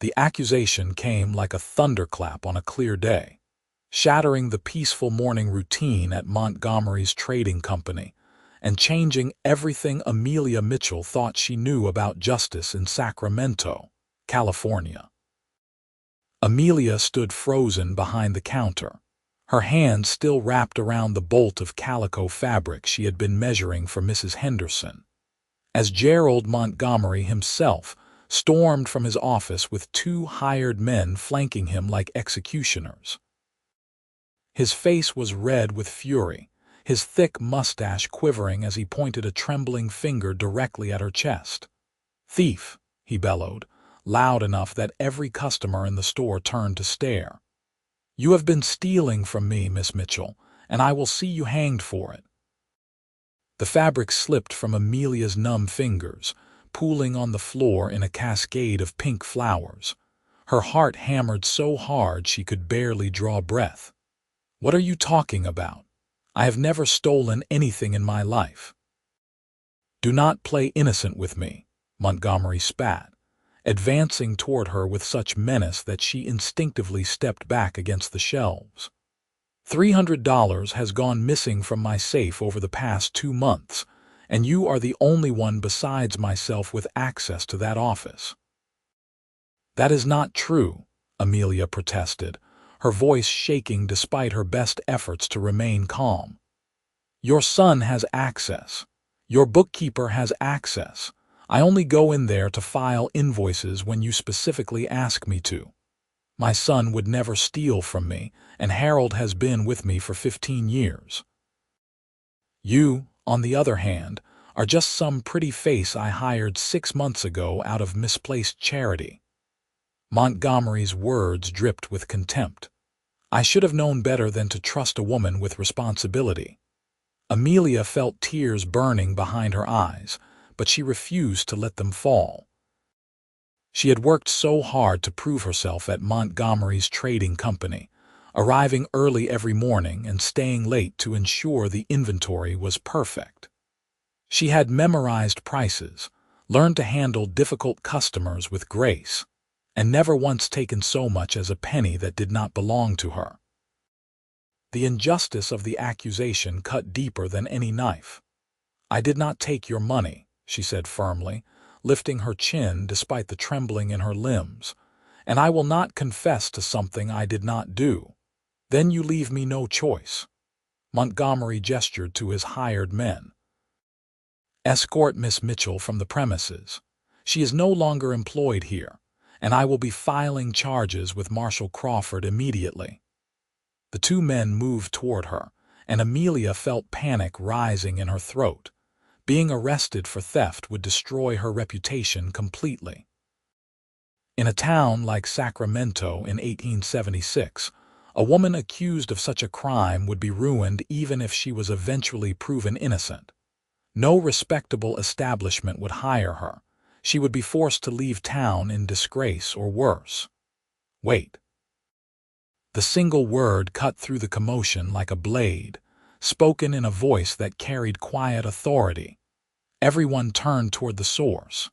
The accusation came like a thunderclap on a clear day, shattering the peaceful morning routine at Montgomery's trading company and changing everything Amelia Mitchell thought she knew about justice in Sacramento, California. Amelia stood frozen behind the counter, her hand still wrapped around the bolt of calico fabric she had been measuring for Mrs. Henderson, as Gerald Montgomery himself stormed from his office with 2 hired men flanking him like executioners. His face was red with fury, his thick mustache quivering as he pointed a trembling finger directly at her chest. "Thief!" he bellowed, loud enough that every customer in the store turned to stare. "You have been stealing from me, Miss Mitchell, and I will see you hanged for it." The fabric slipped from Amelia's numb fingers, pooling on the floor in a cascade of pink flowers. Her heart hammered so hard she could barely draw breath. "What are you talking about? I have never stolen anything in my life." "Do not play innocent with me," Montgomery spat, advancing toward her with such menace that she instinctively stepped back against the shelves. $300 has gone missing from my safe over the past 2 months, and you are the only one besides myself with access to that office." "That is not true," Amelia protested, her voice shaking despite her best efforts to remain calm. "Your son has access. Your bookkeeper has access. I only go in there to file invoices when you specifically ask me to. My son would never steal from me, and Harold has been with me for 15 years. You, on the other hand, are just some pretty face I hired 6 months ago out of misplaced charity." Montgomery's words dripped with contempt. "I should have known better than to trust a woman with responsibility." Amelia felt tears burning behind her eyes, but she refused to let them fall. She had worked so hard to prove herself at Montgomery's trading company, arriving early every morning and staying late to ensure the inventory was perfect. She had memorized prices, learned to handle difficult customers with grace, and never once taken so much as a penny that did not belong to her. The injustice of the accusation cut deeper than any knife. "I did not take your money," she said firmly, lifting her chin despite the trembling in her limbs, "and I will not confess to something I did not do. Then you leave me no choice." Montgomery gestured to his hired men. "Escort Miss Mitchell from the premises. She is no longer employed here, and I will be filing charges with Marshal Crawford immediately." The 2 men moved toward her, and Amelia felt panic rising in her throat. Being arrested for theft would destroy her reputation completely. In a town like Sacramento in 1876, a woman accused of such a crime would be ruined even if she was eventually proven innocent. No respectable establishment would hire her. She would be forced to leave town in disgrace or worse. "Wait." The single word cut through the commotion like a blade, spoken in a voice that carried quiet authority. Everyone turned toward the source.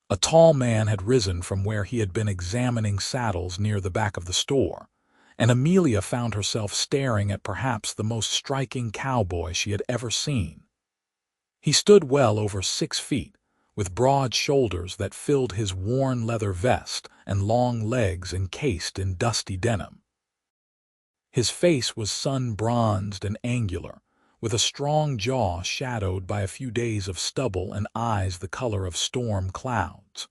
A tall man had risen from where he had been examining saddles near the back of the store, and Amelia found herself staring at perhaps the most striking cowboy she had ever seen. He stood well over 6 feet, with broad shoulders that filled his worn leather vest and long legs encased in dusty denim. His face was sun-bronzed and angular, with a strong jaw shadowed by a few days of stubble and eyes the color of storm clouds.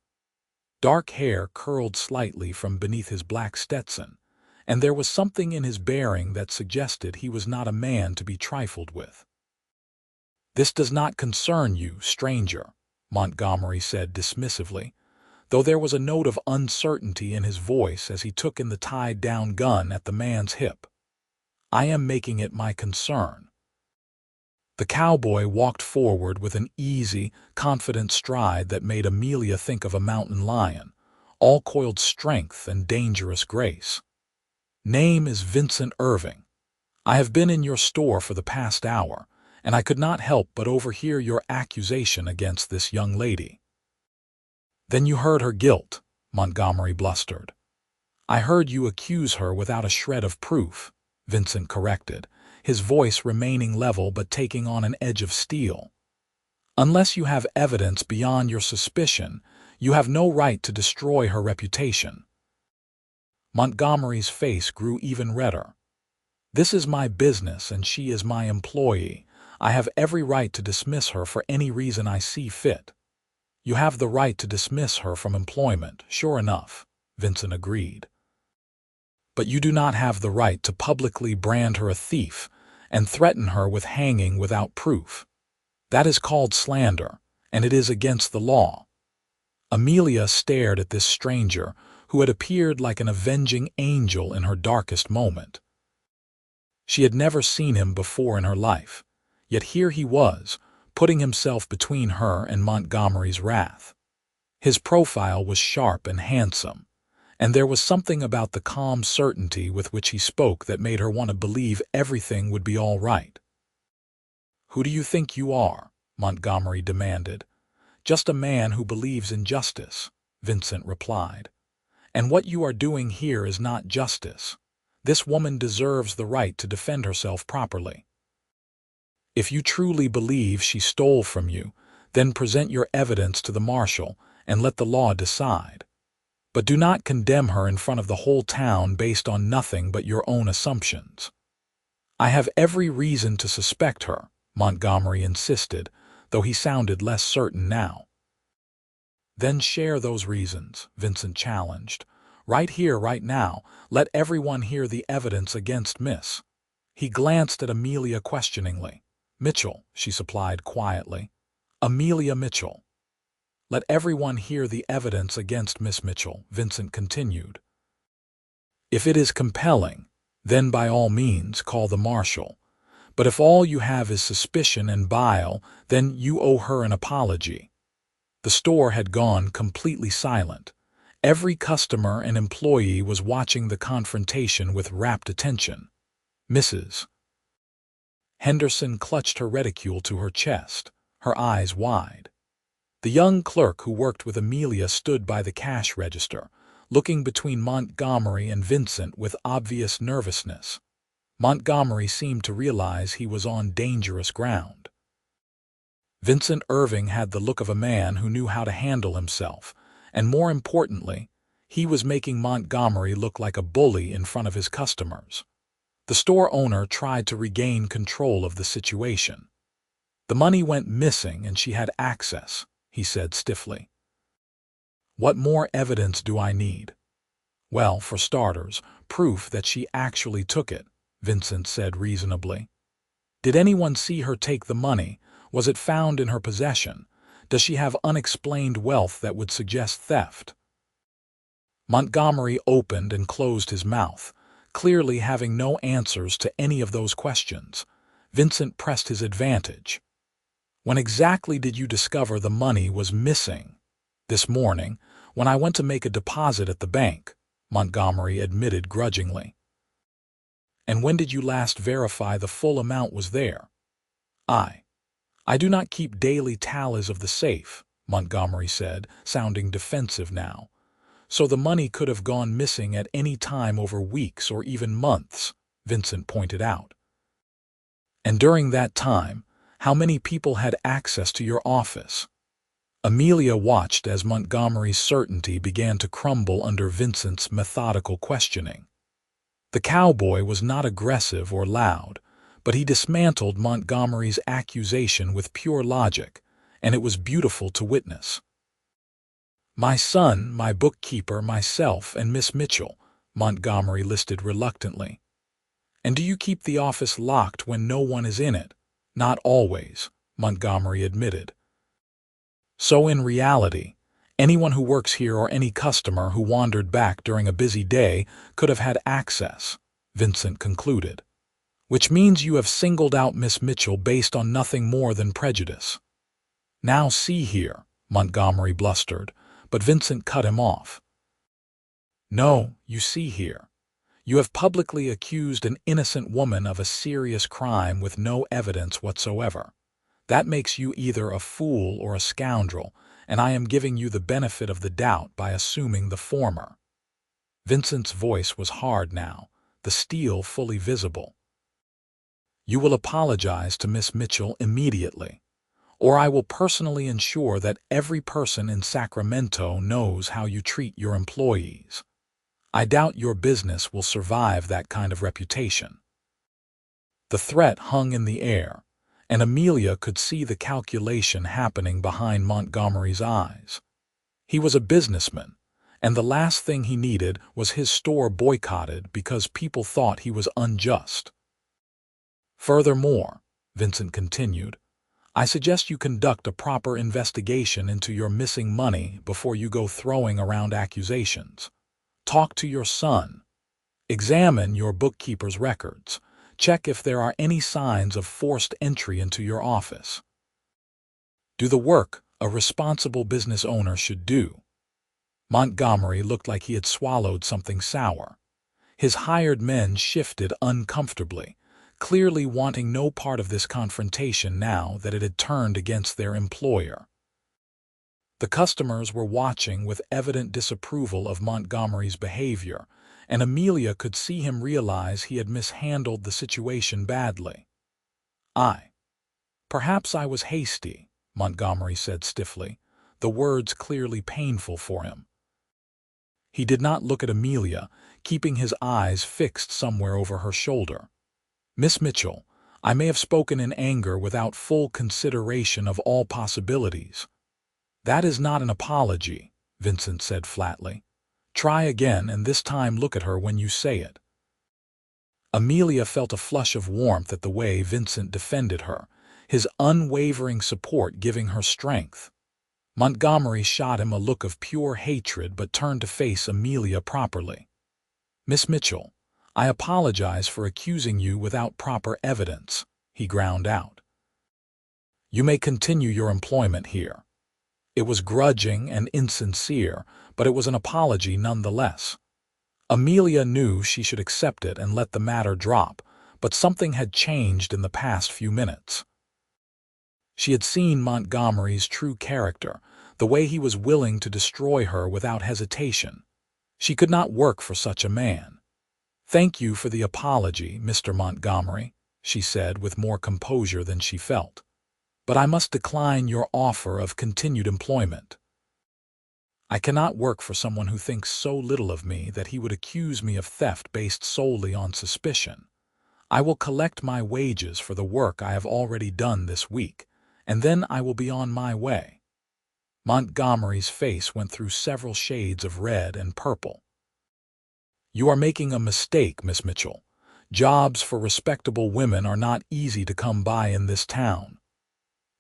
Dark hair curled slightly from beneath his black Stetson, and there was something in his bearing that suggested he was not a man to be trifled with. "This does not concern you, stranger," Montgomery said dismissively, though there was a note of uncertainty in his voice as he took in the tied-down gun at the man's hip. "I am making it my concern." The cowboy walked forward with an easy, confident stride that made Amelia think of a mountain lion, all coiled strength and dangerous grace. "Name is Vincent Irving. I have been in your store for the past hour, and I could not help but overhear your accusation against this young lady." "Then you heard her guilt," Montgomery blustered. I heard you accuse her without a shred of proof, Vincent corrected, his voice remaining level but taking on an edge of steel. Unless you have evidence beyond your suspicion, you have no right to destroy her reputation. Montgomery's face grew even redder. This is my business and she is my employee. I have every right to dismiss her for any reason I see fit. You have the right to dismiss her from employment, sure enough, Vincent agreed. But you do not have the right to publicly brand her a thief and threaten her with hanging without proof. That is called slander, and it is against the law. Amelia stared at this stranger, who had appeared like an avenging angel in her darkest moment. She had never seen him before in her life, yet here he was, putting himself between her and Montgomery's wrath. His profile was sharp and handsome, and there was something about the calm certainty with which he spoke that made her want to believe everything would be all right. "Who do you think you are?" Montgomery demanded. "Just a man who believes in justice," Vincent replied. "And what you are doing here is not justice. This woman deserves the right to defend herself properly. If you truly believe she stole from you, then present your evidence to the marshal and let the law decide. But do not condemn her in front of the whole town based on nothing but your own assumptions." "I have every reason to suspect her," Montgomery insisted, though he sounded less certain now. "Then share those reasons," Vincent challenged. "Right here, right now, let everyone hear the evidence against Miss." He glanced at Amelia questioningly. "Mitchell," she supplied quietly. "Amelia Mitchell." "Let everyone hear the evidence against Miss Mitchell," Vincent continued. "If it is compelling, then by all means call the marshal. But if all you have is suspicion and bile, then you owe her an apology." The store had gone completely silent. Every customer and employee was watching the confrontation with rapt attention. Mrs. Henderson clutched her reticule to her chest, her eyes wide. The young clerk who worked with Amelia stood by the cash register, looking between Montgomery and Vincent with obvious nervousness. Montgomery seemed to realize he was on dangerous ground. Vincent Irving had the look of a man who knew how to handle himself, and more importantly, he was making Montgomery look like a bully in front of his customers. The store owner tried to regain control of the situation. "The money went missing and she had access," he said stiffly. "What more evidence do I need?" "Well, for starters, proof that she actually took it," Vincent said reasonably. "Did anyone see her take the money? Was it found in her possession? Does she have unexplained wealth that would suggest theft?" Montgomery opened and closed his mouth, clearly having no answers to any of those questions. Vincent pressed his advantage. "When exactly did you discover the money was missing?" "This morning, when I went to make a deposit at the bank," Montgomery admitted grudgingly. "And when did you last verify the full amount was there?" I do not keep daily tallies of the safe," Montgomery said, sounding defensive now. "So the money could have gone missing at any time over weeks or even months," Vincent pointed out. "And during that time, how many people had access to your office?" Amelia watched as Montgomery's certainty began to crumble under Vincent's methodical questioning. The cowboy was not aggressive or loud, but he dismantled Montgomery's accusation with pure logic, and it was beautiful to witness. "My son, my bookkeeper, myself, and Miss Mitchell," Montgomery listed reluctantly. "And do you keep the office locked when no one is in it?" "Not always," Montgomery admitted. "So in reality, anyone who works here or any customer who wandered back during a busy day could have had access," Vincent concluded. "Which means you have singled out Miss Mitchell based on nothing more than prejudice." "Now see here," Montgomery blustered, but Vincent cut him off. "No, you see here. You have publicly accused an innocent woman of a serious crime with no evidence whatsoever. That makes you either a fool or a scoundrel, and I am giving you the benefit of the doubt by assuming the former." Vincent's voice was hard now, the steel fully visible. "You will apologize to Miss Mitchell immediately, or I will personally ensure that every person in Sacramento knows how you treat your employees. I doubt your business will survive that kind of reputation." The threat hung in the air, and Amelia could see the calculation happening behind Montgomery's eyes. He was a businessman, and the last thing he needed was his store boycotted because people thought he was unjust. "Furthermore," Vincent continued, "I suggest you conduct a proper investigation into your missing money before you go throwing around accusations. Talk to your son. Examine your bookkeeper's records. Check if there are any signs of forced entry into your office. Do the work a responsible business owner should do." Montgomery looked like he had swallowed something sour. His hired men shifted uncomfortably, clearly wanting no part of this confrontation now that it had turned against their employer. The customers were watching with evident disapproval of Montgomery's behavior, and Amelia could see him realize he had mishandled the situation badly. Perhaps I was hasty," Montgomery said stiffly, the words clearly painful for him. He did not look at Amelia, keeping his eyes fixed somewhere over her shoulder. "Miss Mitchell, I may have spoken in anger without full consideration of all possibilities." "That is not an apology," Vincent said flatly. "Try again, and this time look at her when you say it." Amelia felt a flush of warmth at the way Vincent defended her, his unwavering support giving her strength. Montgomery shot him a look of pure hatred but turned to face Amelia properly. "Miss Mitchell, I apologize for accusing you without proper evidence," he ground out. "You may continue your employment here." It was grudging and insincere, but it was an apology nonetheless. Amelia knew she should accept it and let the matter drop, but something had changed in the past few minutes. She had seen Montgomery's true character, the way he was willing to destroy her without hesitation. She could not work for such a man. "Thank you for the apology, Mr. Montgomery," she said with more composure than she felt. "But I must decline your offer of continued employment. I cannot work for someone who thinks so little of me that he would accuse me of theft based solely on suspicion. I will collect my wages for the work I have already done this week, and then I will be on my way." Montgomery's face went through several shades of red and purple. "You are making a mistake, Miss Mitchell. Jobs for respectable women are not easy to come by in this town."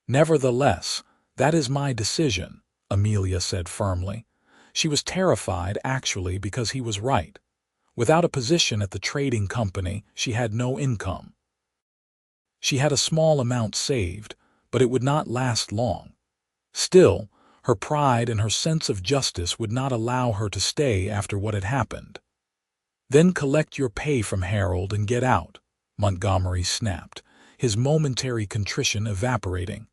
"Nevertheless, that is my decision," Amelia said firmly. She was terrified, actually, because he was right. Without a position at the trading company, she had no income. She had a small amount saved, but it would not last long. Still, her pride and her sense of justice would not allow her to stay after what had happened. "Then collect your pay from Harold and get out," Montgomery snapped, his momentary contrition evaporating.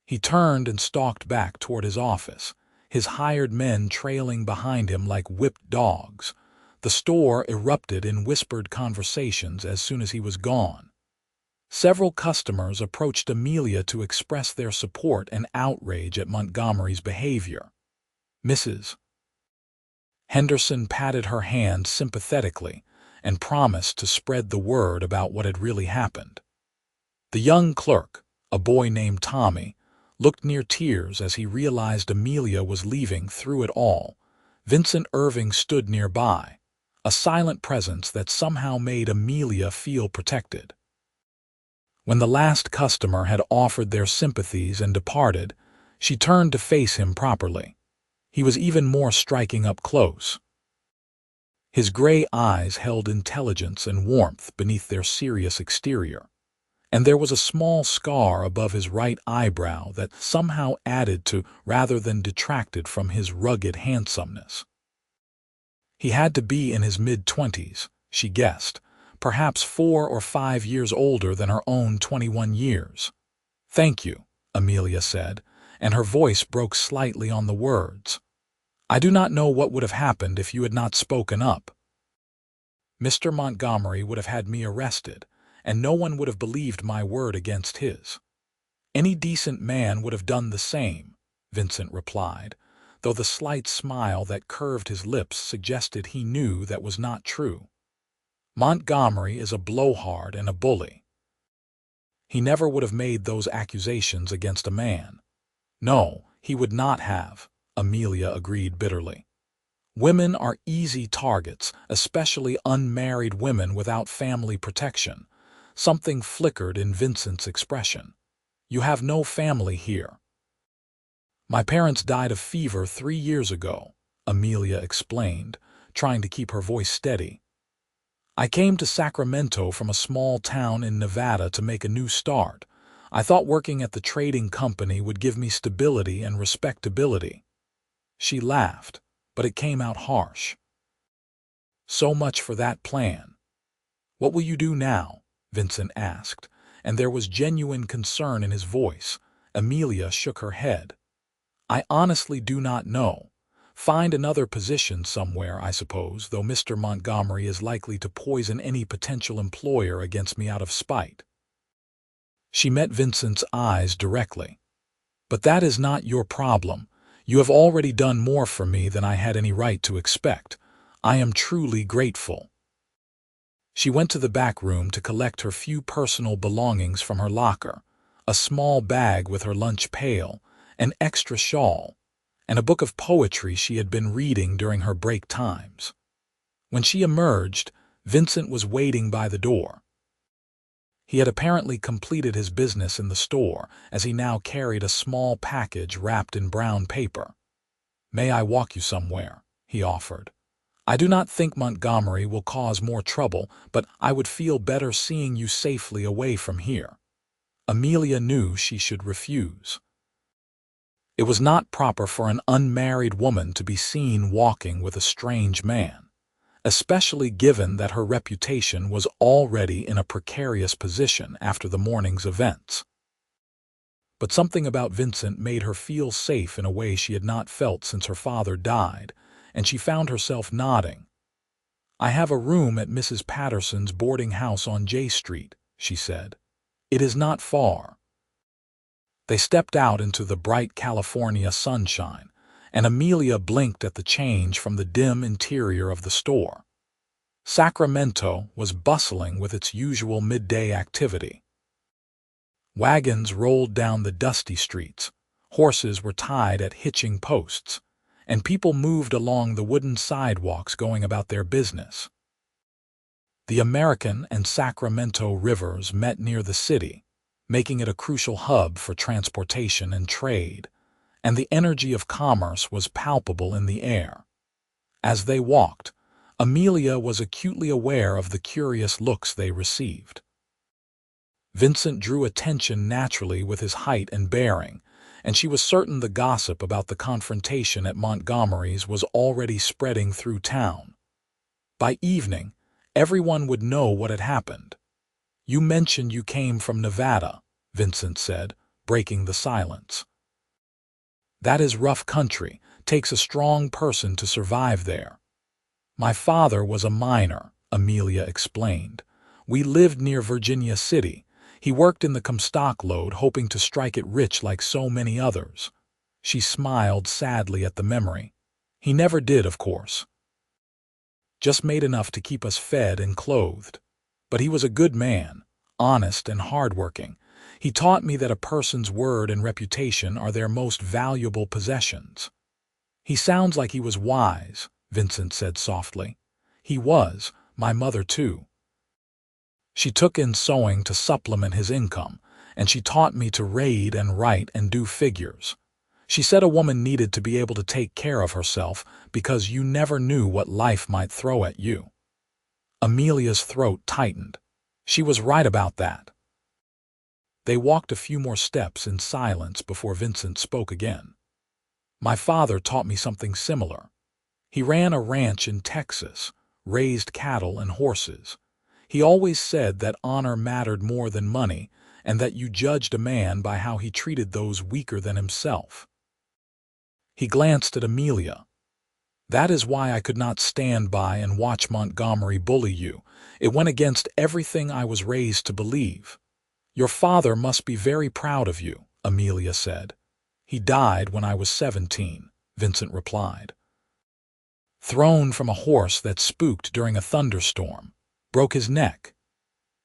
He turned and stalked back toward his office, his hired men trailing behind him like whipped dogs. The store erupted in whispered conversations as soon as he was gone. Several customers approached Amelia to express their support and outrage at Montgomery's behavior. Mrs. Henderson patted her hand sympathetically and promised to spread the word about what had really happened. The young clerk, a boy named Tommy, looked near tears as he realized Amelia was leaving through it all. Vincent Irving stood nearby, a silent presence that somehow made Amelia feel protected. When the last customer had offered their sympathies and departed, she turned to face him properly. He was even more striking up close. His gray eyes held intelligence and warmth beneath their serious exterior, and there was a small scar above his right eyebrow that somehow added to rather than detracted from his rugged handsomeness. He had to be in his mid-20s, she guessed, perhaps 4 or 5 years older than her own 21 years. "Thank you," Amelia said, and her voice broke slightly on the words. "I do not know what would have happened if you had not spoken up. Mr. Montgomery would have had me arrested, and no one would have believed my word against his." "Any decent man would have done the same," Vincent replied, though the slight smile that curved his lips suggested he knew that was not true. "Montgomery is a blowhard and a bully. He never would have made those accusations against a man." "No, he would not have," Amelia agreed bitterly. "Women are easy targets, especially unmarried women without family protection." Something flickered in Vincent's expression. "You have no family here." "My parents died of fever 3 years ago," Amelia explained, trying to keep her voice steady. "I came to Sacramento from a small town in Nevada to make a new start. I thought working at the trading company would give me stability and respectability." She laughed, but it came out harsh. "So much for that plan. What will you do now?" Vincent asked, and there was genuine concern in his voice. Amelia shook her head. "I honestly do not know. Find another position somewhere, I suppose, though Mr. Montgomery is likely to poison any potential employer against me out of spite." She met Vincent's eyes directly. "But that is not your problem. You have already done more for me than I had any right to expect. I am truly grateful." She went to the back room to collect her few personal belongings from her locker, a small bag with her lunch pail, an extra shawl, and a book of poetry she had been reading during her break times. When she emerged, Vincent was waiting by the door. He had apparently completed his business in the store, as he now carried a small package wrapped in brown paper. "May I walk you somewhere?" he offered. "I do not think Montgomery will cause more trouble, but I would feel better seeing you safely away from here." Amelia knew she should refuse. It was not proper for an unmarried woman to be seen walking with a strange man, especially given that her reputation was already in a precarious position after the morning's events. But something about Vincent made her feel safe in a way she had not felt since her father died, and she found herself nodding. "I have a room at Mrs. Patterson's boarding house on J Street," she said. "It is not far." They stepped out into the bright California sunshine, and Amelia blinked at the change from the dim interior of the store. Sacramento was bustling with its usual midday activity. Wagons rolled down the dusty streets, horses were tied at hitching posts, and people moved along the wooden sidewalks going about their business. The American and Sacramento rivers met near the city, making it a crucial hub for transportation and trade, and the energy of commerce was palpable in the air. As they walked, Amelia was acutely aware of the curious looks they received. Vincent drew attention naturally with his height and bearing, and she was certain the gossip about the confrontation at Montgomery's was already spreading through town. By evening, everyone would know what had happened. "You mentioned you came from Nevada," Vincent said, breaking the silence. "That is rough country. Takes a strong person to survive there." "My father was a miner," Amelia explained. "We lived near Virginia City. He worked in the Comstock lode, hoping to strike it rich like so many others." She smiled sadly at the memory. "He never did, of course. Just made enough to keep us fed and clothed. But he was a good man, honest and hardworking. He taught me that a person's word and reputation are their most valuable possessions." "He sounds like he was wise," Vincent said softly. "He was, my mother too. She took in sewing to supplement his income, and she taught me to read and write and do figures. She said a woman needed to be able to take care of herself because you never knew what life might throw at you." Amelia's throat tightened. She was right about that. They walked a few more steps in silence before Vincent spoke again. "My father taught me something similar. He ran a ranch in Texas, raised cattle and horses. He always said that honor mattered more than money, and that you judged a man by how he treated those weaker than himself. He glanced at Amelia. That is why I could not stand by and watch Montgomery bully you. It went against everything I was raised to believe. Your father must be very proud of you, Amelia said. He died when I was 17, Vincent replied. Thrown from a horse that spooked during a thunderstorm, broke his neck.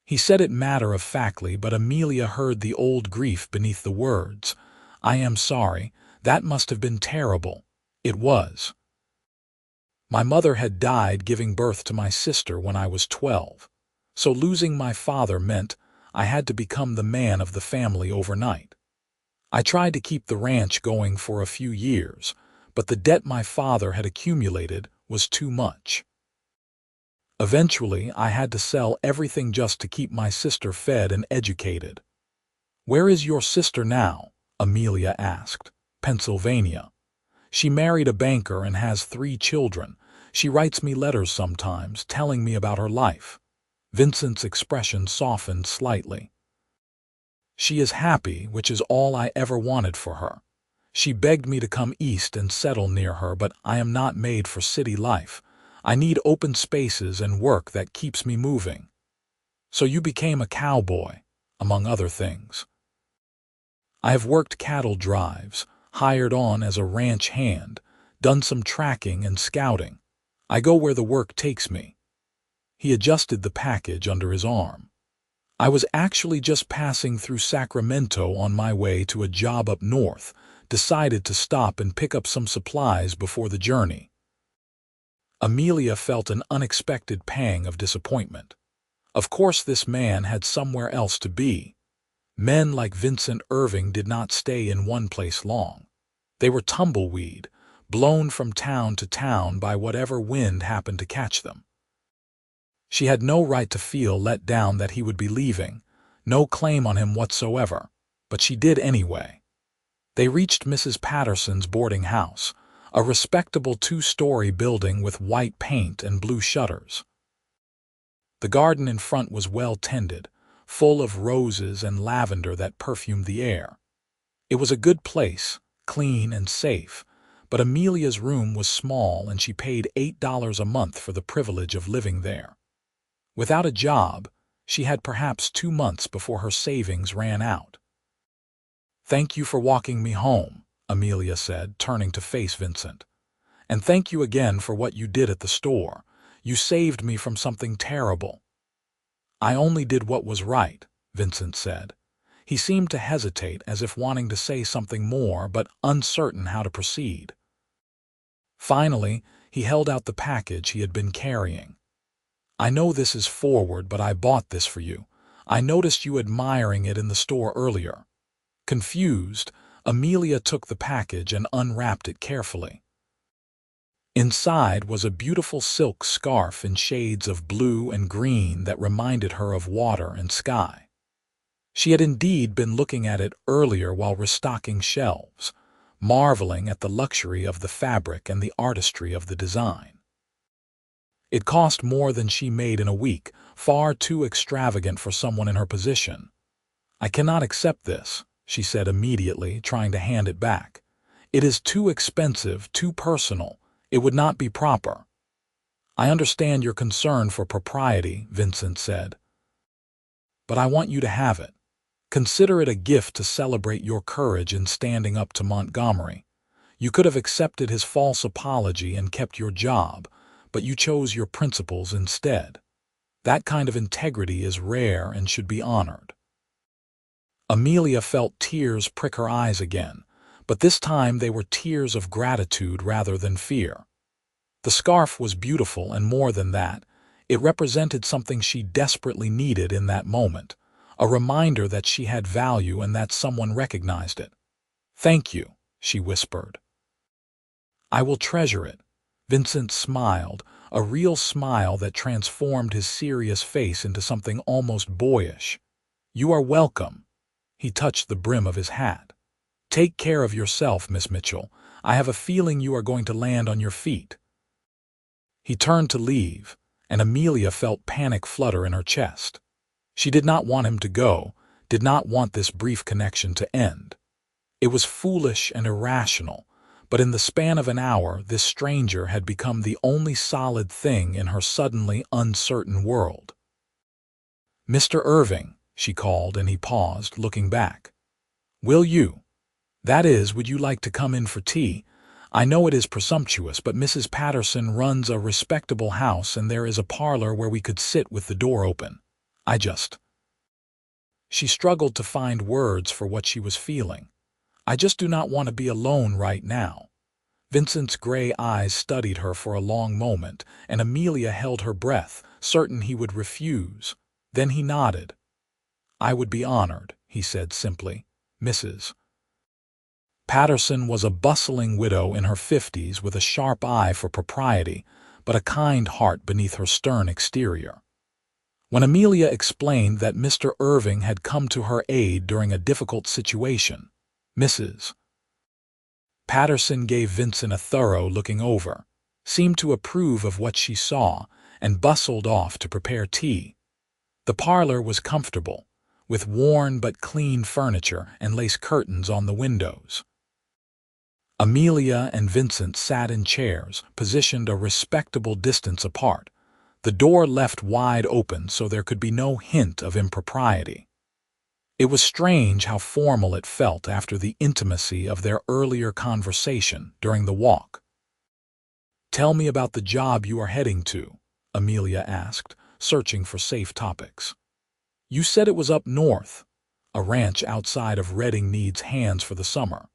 He said it matter-of-factly, but Amelia heard the old grief beneath the words. I am sorry. That must have been terrible. It was. My mother had died giving birth to my sister when I was 12, so losing my father meant I had to become the man of the family overnight. I tried to keep the ranch going for a few years, but the debt my father had accumulated was too much. Eventually, I had to sell everything just to keep my sister fed and educated. Where is your sister now? Amelia asked. Pennsylvania. She married a banker and has 3 children. She writes me letters sometimes, telling me about her life. Vincent's expression softened slightly. She is happy, which is all I ever wanted for her. She begged me to come east and settle near her, but I am not made for city life. I need open spaces and work that keeps me moving. So you became a cowboy, among other things. I have worked cattle drives, hired on as a ranch hand, done some tracking and scouting. I go where the work takes me. He adjusted the package under his arm. I was actually just passing through Sacramento on my way to a job up north, decided to stop and pick up some supplies before the journey. Amelia felt an unexpected pang of disappointment. Of course this man had somewhere else to be. Men like Vincent Irving did not stay in one place long. They were tumbleweed, blown from town to town by whatever wind happened to catch them. She had no right to feel let down that he would be leaving, no claim on him whatsoever, but she did anyway. They reached Mrs. Patterson's boarding house, a respectable 2-story building with white paint and blue shutters. The garden in front was well tended, full of roses and lavender that perfumed the air. It was a good place, clean and safe, but Amelia's room was small and she paid $8 a month for the privilege of living there. Without a job, she had perhaps 2 months before her savings ran out. Thank you for walking me home, Amelia said, turning to face Vincent. And thank you again for what you did at the store. You saved me from something terrible. I only did what was right, Vincent said. He seemed to hesitate, as if wanting to say something more, but uncertain how to proceed. Finally, he held out the package he had been carrying. I know this is forward, but I bought this for you. I noticed you admiring it in the store earlier. Confused, Amelia took the package and unwrapped it carefully. Inside was a beautiful silk scarf in shades of blue and green that reminded her of water and sky. She had indeed been looking at it earlier while restocking shelves, marveling at the luxury of the fabric and the artistry of the design. It cost more than she made in a week, far too extravagant for someone in her position. I cannot accept this, she said immediately, trying to hand it back. It is too expensive, too personal. It would not be proper. I understand your concern for propriety, Vincent said. But I want you to have it. Consider it a gift to celebrate your courage in standing up to Montgomery. You could have accepted his false apology and kept your job, but you chose your principles instead. That kind of integrity is rare and should be honored. Amelia felt tears prick her eyes again, but this time they were tears of gratitude rather than fear. The scarf was beautiful, and more than that, it represented something she desperately needed in that moment, a reminder that she had value and that someone recognized it. Thank you, she whispered. I will treasure it. Vincent smiled, a real smile that transformed his serious face into something almost boyish. You are welcome. He touched the brim of his hat. Take care of yourself, Miss Mitchell. I have a feeling you are going to land on your feet. He turned to leave, and Amelia felt panic flutter in her chest. She did not want him to go, did not want this brief connection to end. It was foolish and irrational, but in the span of an hour this stranger had become the only solid thing in her suddenly uncertain world. "Mr. Irving," she called, and he paused, looking back. "Will you? That is, would you like to come in for tea? I know it is presumptuous, but Mrs. Patterson runs a respectable house and there is a parlor where we could sit with the door open. I just—" She struggled to find words for what she was feeling. "I just do not want to be alone right now." Vincent's gray eyes studied her for a long moment, and Amelia held her breath, certain he would refuse. Then he nodded. "I would be honored," he said simply. Mrs. Patterson was a bustling widow in her 50s with a sharp eye for propriety, but a kind heart beneath her stern exterior. When Amelia explained that Mr. Irving had come to her aid during a difficult situation, Mrs. Patterson gave Vincent a thorough looking over, seemed to approve of what she saw, and bustled off to prepare tea. The parlor was comfortable, with worn but clean furniture and lace curtains on the windows. Amelia and Vincent sat in chairs, positioned a respectable distance apart, the door left wide open so there could be no hint of impropriety. It was strange how formal it felt after the intimacy of their earlier conversation during the walk. "Tell me about the job you are heading to," Amelia asked, searching for safe topics. "You said it was up north. A ranch outside of Reading needs hands for the summer.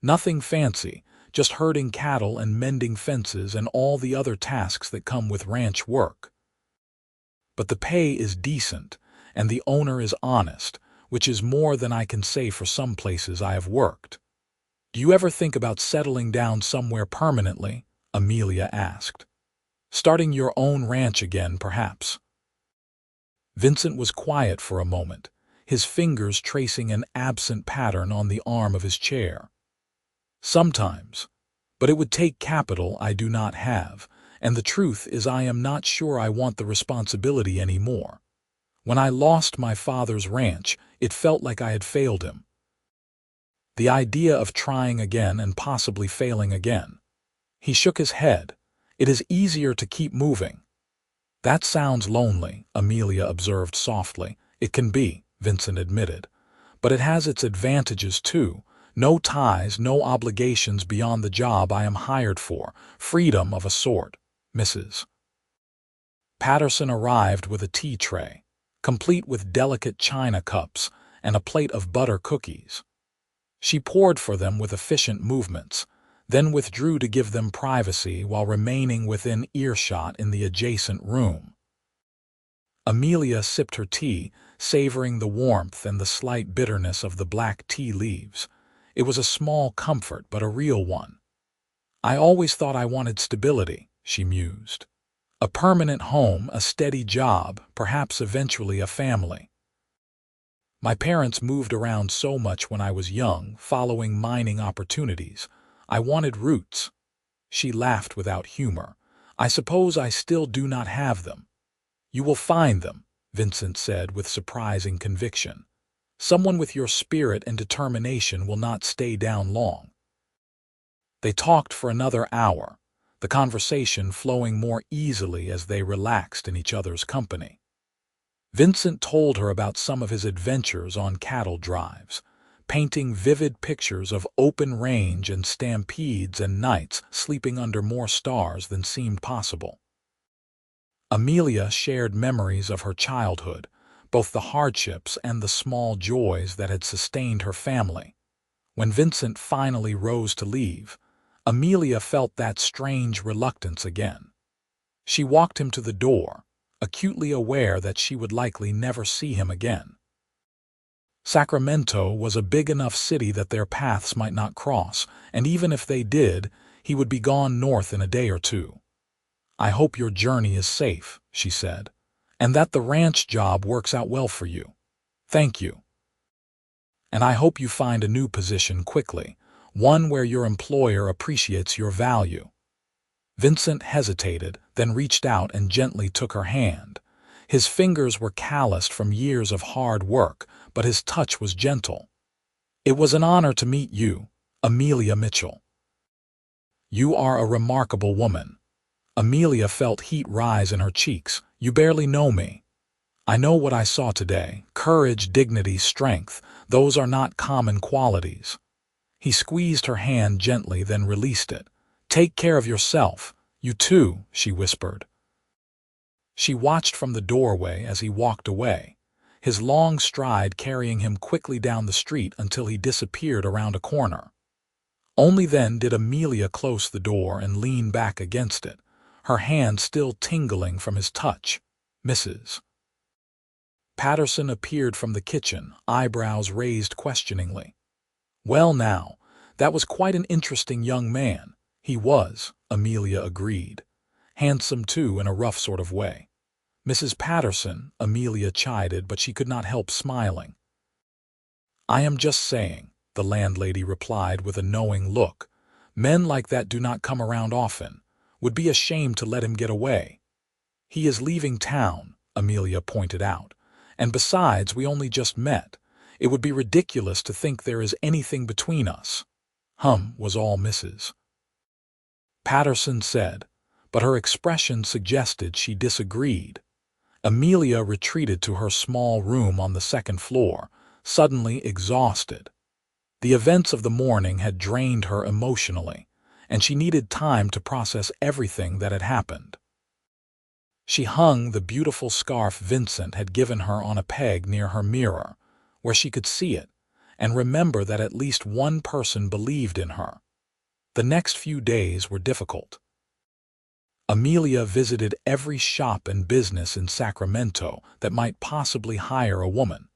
Nothing fancy, just herding cattle and mending fences and all the other tasks that come with ranch work. But the pay is decent, and the owner is honest, which is more than I can say for some places I have worked. Do you ever think about settling down somewhere permanently?" Amelia asked. "Starting your own ranch again, perhaps?" Vincent was quiet for a moment, his fingers tracing an absent pattern on the arm of his chair. "Sometimes, but it would take capital I do not have, and the truth is I am not sure I want the responsibility anymore. When I lost my father's ranch, it felt like I had failed him. The idea of trying again and possibly failing again." He shook his head. "It is easier to keep moving." "That sounds lonely," Amelia observed softly. "It can be," Vincent admitted. "But it has its advantages too. No ties, no obligations beyond the job I am hired for. Freedom of a sort." Mrs. Patterson arrived with a tea tray, complete with delicate china cups and a plate of butter cookies. She poured for them with efficient movements, then withdrew to give them privacy while remaining within earshot in the adjacent room. Amelia sipped her tea, savoring the warmth and the slight bitterness of the black tea leaves. It was a small comfort, but a real one. "I always thought I wanted stability," she mused. "A permanent home, a steady job, perhaps eventually a family. My parents moved around so much when I was young, following mining opportunities. I wanted roots." She laughed without humor. "I suppose I still do not have them." "You will find them," Vincent said with surprising conviction. "Someone with your spirit and determination will not stay down long." They talked for another hour, the conversation flowing more easily as they relaxed in each other's company. Vincent told her about some of his adventures on cattle drives, painting vivid pictures of open range and stampedes and nights sleeping under more stars than seemed possible. Amelia shared memories of her childhood, both the hardships and the small joys that had sustained her family. When Vincent finally rose to leave, Amelia felt that strange reluctance again. She walked him to the door, acutely aware that she would likely never see him again. Sacramento was a big enough city that their paths might not cross, and even if they did, he would be gone north in a day or two. "I hope your journey is safe," she said, "and that the ranch job works out well for you." "Thank you. And I hope you find a new position quickly, one where your employer appreciates your value." Vincent hesitated, then reached out and gently took her hand. His fingers were calloused from years of hard work, but his touch was gentle. "It was an honor to meet you, Amelia Mitchell. You are a remarkable woman." Amelia felt heat rise in her cheeks. "You barely know me. I know what I saw today. Courage, dignity, strength. Those are not common qualities." He squeezed her hand gently, then released it. "Take care of yourself. You too," she whispered. She watched from the doorway as he walked away, his long stride carrying him quickly down the street until he disappeared around a corner. Only then did Amelia close the door and lean back against it, her hand still tingling from his touch. "Mrs. Patterson appeared from the kitchen, eyebrows raised questioningly. "Well now, that was quite an interesting young man." "He was," Amelia agreed. "Handsome too, in a rough sort of way." "Mrs. Patterson," Amelia chided, but she could not help smiling. "I am just saying," the landlady replied with a knowing look. "Men like that do not come around often. Would be a shame to let him get away." "He is leaving town," Amelia pointed out. "And besides, we only just met. It would be ridiculous to think there is anything between us." Was all Mrs. Patterson said, but her expression suggested she disagreed. Amelia retreated to her small room on the second floor, suddenly exhausted. The events of the morning had drained her emotionally, and she needed time to process everything that had happened. She hung the beautiful scarf Vincent had given her on a peg near her mirror, where she could see it, and remember that at least one person believed in her. The next few days were difficult. Amelia visited every shop and business in Sacramento that might possibly hire a woman,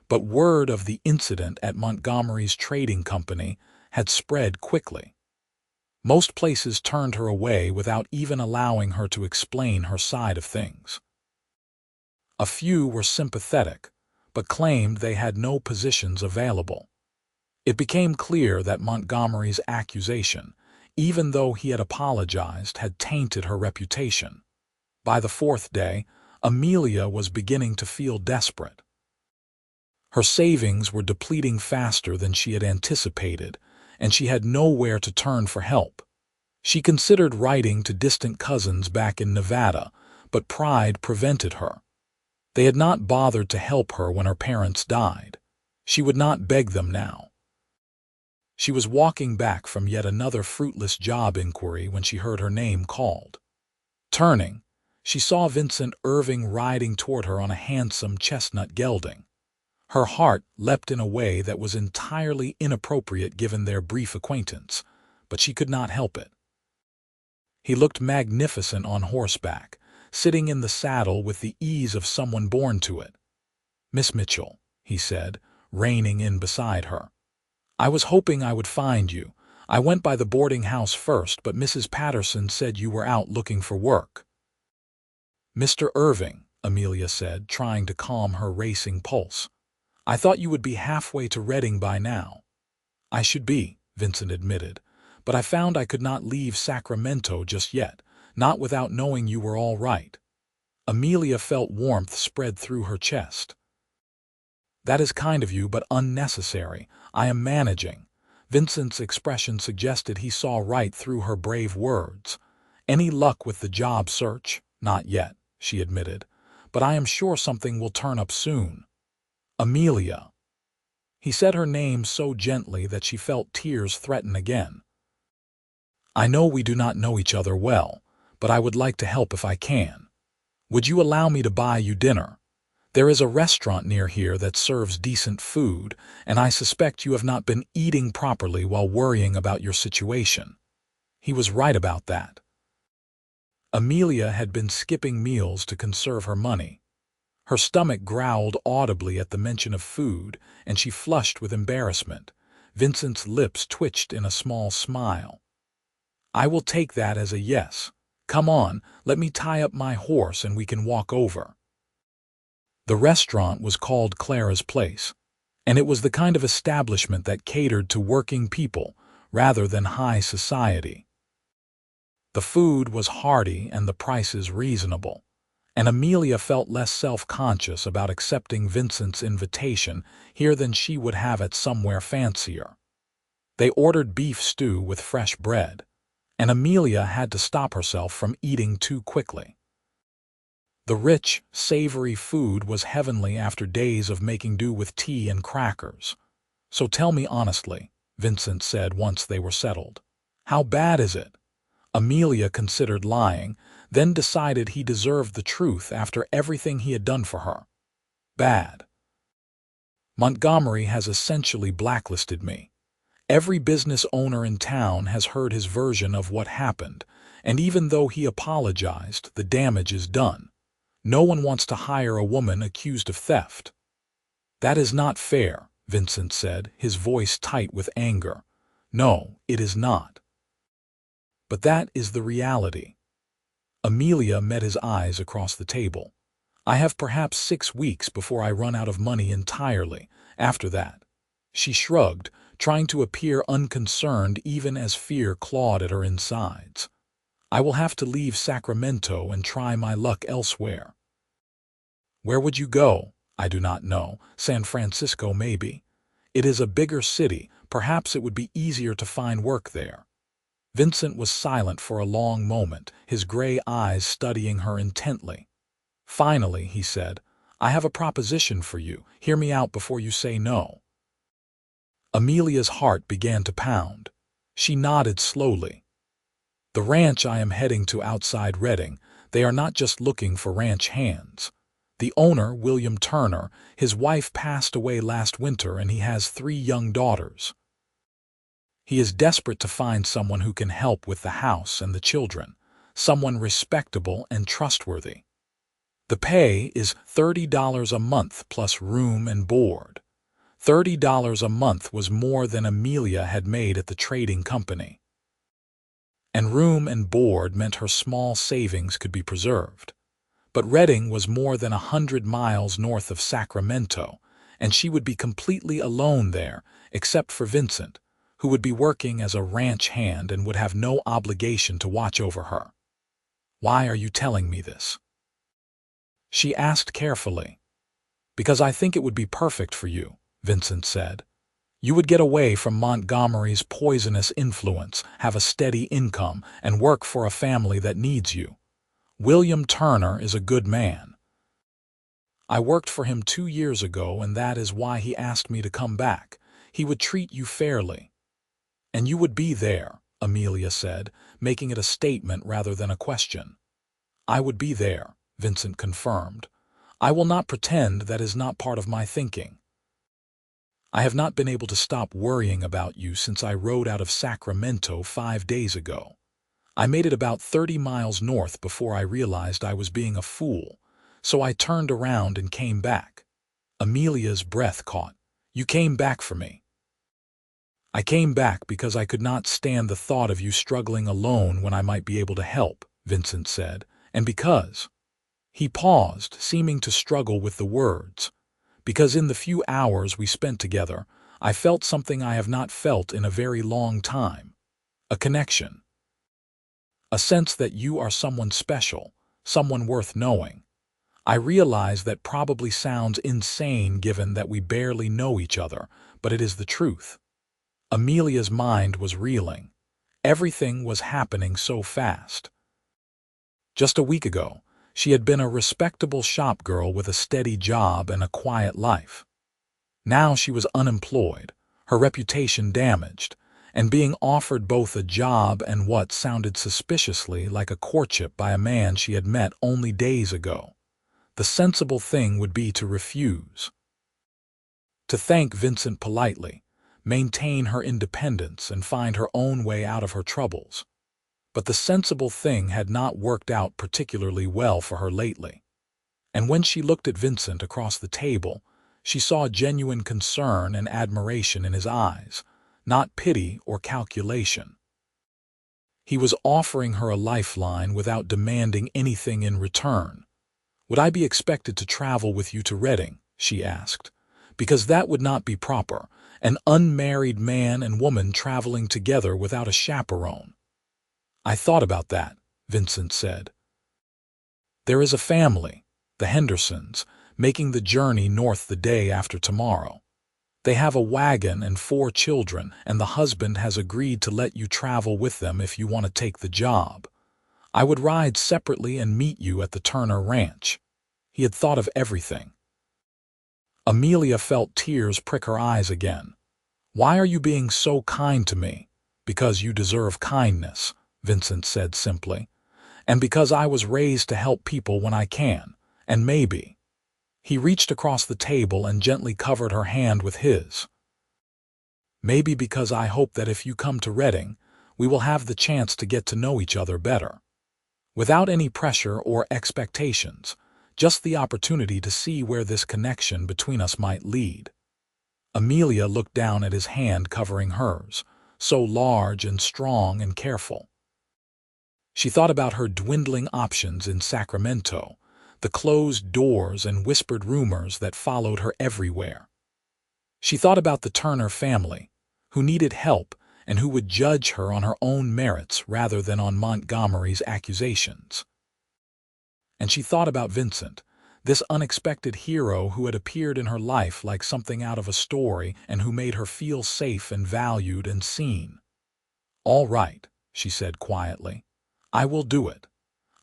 but word of the incident at Montgomery's trading company had spread quickly. Most places turned her away without even allowing her to explain her side of things. A few were sympathetic, but claimed they had no positions available. It became clear that Montgomery's accusation, even though he had apologized, had tainted her reputation. By the fourth day, Amelia was beginning to feel desperate. Her savings were depleting faster than she had anticipated, and she had nowhere to turn for help. She considered writing to distant cousins back in Nevada, but pride prevented her. They had not bothered to help her when her parents died. She would not beg them now. She was walking back from yet another fruitless job inquiry when she heard her name called. Turning, she saw Vincent Irving riding toward her on a handsome chestnut gelding. Her heart leapt in a way that was entirely inappropriate given their brief acquaintance, but she could not help it. He looked magnificent on horseback, sitting in the saddle with the ease of someone born to it. "Miss Mitchell," he said, reining in beside her. "I was hoping I would find you. I went by the boarding house first, but Mrs. Patterson said you were out looking for work." "Mr. Irving," Amelia said, trying to calm her racing pulse. "I thought you would be halfway to Reading by now." "I should be," Vincent admitted, "but I found I could not leave Sacramento just yet, not without knowing you were all right." Amelia felt warmth spread through her chest. "That is kind of you, but unnecessary. I am managing." Vincent's expression suggested he saw right through her brave words. "Any luck with the job search?" "Not yet," she admitted, "but I am sure something will turn up soon." "Amelia." He said her name so gently that she felt tears threaten again. "I know we do not know each other well, but I would like to help if I can. Would you allow me to buy you dinner? There is a restaurant near here that serves decent food, and I suspect you have not been eating properly while worrying about your situation." He was right about that. Amelia had been skipping meals to conserve her money. Her stomach growled audibly at the mention of food, and she flushed with embarrassment. Vincent's lips twitched in a small smile. "I will take that as a yes. Come on, let me tie up my horse and we can walk over." The restaurant was called Clara's Place, and it was the kind of establishment that catered to working people rather than high society. The food was hearty and the prices reasonable. and Amelia felt less self-conscious about accepting Vincent's invitation here than she would have at somewhere fancier. They ordered beef stew with fresh bread, and Amelia had to stop herself from eating too quickly. The rich, savory food was heavenly after days of making do with tea and crackers. "So tell me honestly," Vincent said once they were settled. "How bad is it?" Amelia considered lying, then decided he deserved the truth after everything he had done for her. "Bad. Montgomery has essentially blacklisted me. Every business owner in town has heard his version of what happened, and even though he apologized, the damage is done. No one wants to hire a woman accused of theft." "That is not fair," Vincent said, his voice tight with anger. "No, it is not. But that is the reality." Amelia met his eyes across the table. "I have perhaps 6 weeks before I run out of money entirely. After that." She shrugged, trying to appear unconcerned even as fear clawed at her insides. "I will have to leave Sacramento and try my luck elsewhere." "Where would you go?" "I do not know. San Francisco, maybe. It is a bigger city. Perhaps it would be easier to find work there." Vincent was silent for a long moment, his gray eyes studying her intently. Finally, he said, "I have a proposition for you. Hear me out before you say no." Amelia's heart began to pound. She nodded slowly. "The ranch I am heading to outside Redding, they are not just looking for ranch hands. The owner, William Turner, his wife passed away last winter and he has 3 young daughters. He is desperate to find someone who can help with the house and the children, someone respectable and trustworthy. The pay is $30 a month plus room and board." $30 a month was more than Amelia had made at the trading company. And room and board meant her small savings could be preserved. But Redding was more than 100 miles north of Sacramento, and she would be completely alone there, except for Vincent, who would be working as a ranch hand and would have no obligation to watch over her. "Why are you telling me this?" she asked carefully. "Because I think it would be perfect for you," Vincent said. "You would get away from Montgomery's poisonous influence, have a steady income, and work for a family that needs you. William Turner is a good man. I worked for him 2 years ago, and that is why he asked me to come back. He would treat you fairly." "And you would be there," Amelia said, making it a statement rather than a question. "I would be there," Vincent confirmed. "I will not pretend that is not part of my thinking. I have not been able to stop worrying about you since I rode out of Sacramento 5 days ago. I made it about 30 miles north before I realized I was being a fool, so I turned around and came back." Amelia's breath caught. "You came back for me." "I came back because I could not stand the thought of you struggling alone when I might be able to help," Vincent said, "and because—" He paused, seeming to struggle with the words. "Because in the few hours we spent together, I felt something I have not felt in a very long time. A connection. A sense that you are someone special, someone worth knowing. I realize that probably sounds insane given that we barely know each other, but it is the truth." Amelia's mind was reeling. Everything was happening so fast. Just a week ago, she had been a respectable shop girl with a steady job and a quiet life. Now she was unemployed, her reputation damaged, and being offered both a job and what sounded suspiciously like a courtship by a man she had met only days ago. The sensible thing would be to refuse. To thank Vincent politely, maintain her independence, and find her own way out of her troubles. But the sensible thing had not worked out particularly well for her lately. And when she looked at Vincent across the table, she saw genuine concern and admiration in his eyes, not pity or calculation. He was offering her a lifeline without demanding anything in return. "Would I be expected to travel with you to Redding?" she asked. "Because that would not be proper, an unmarried man and woman traveling together without a chaperone." "I thought about that," Vincent said. There is a family, the Hendersons, making the journey north the day after tomorrow. They have a wagon and 4 children, and the husband has agreed to let you travel with them if you want to take the job. I would ride separately and meet you at the Turner Ranch. He had thought of everything. Amelia felt tears prick her eyes again. Why are you being so kind to me? Because you deserve kindness, Vincent said simply. And because I was raised to help people when I can, and maybe. He reached across the table and gently covered her hand with his. Maybe because I hope that if you come to Reading, we will have the chance to get to know each other better. Without any pressure or expectations, just the opportunity to see where this connection between us might lead. Amelia looked down at his hand covering hers, so large and strong and careful. She thought about her dwindling options in Sacramento, the closed doors and whispered rumors that followed her everywhere. She thought about the Turner family, who needed help and who would judge her on her own merits rather than on Montgomery's accusations. And she thought about Vincent, this unexpected hero who had appeared in her life like something out of a story and who made her feel safe and valued and seen. "All right," she said quietly. "I will do it.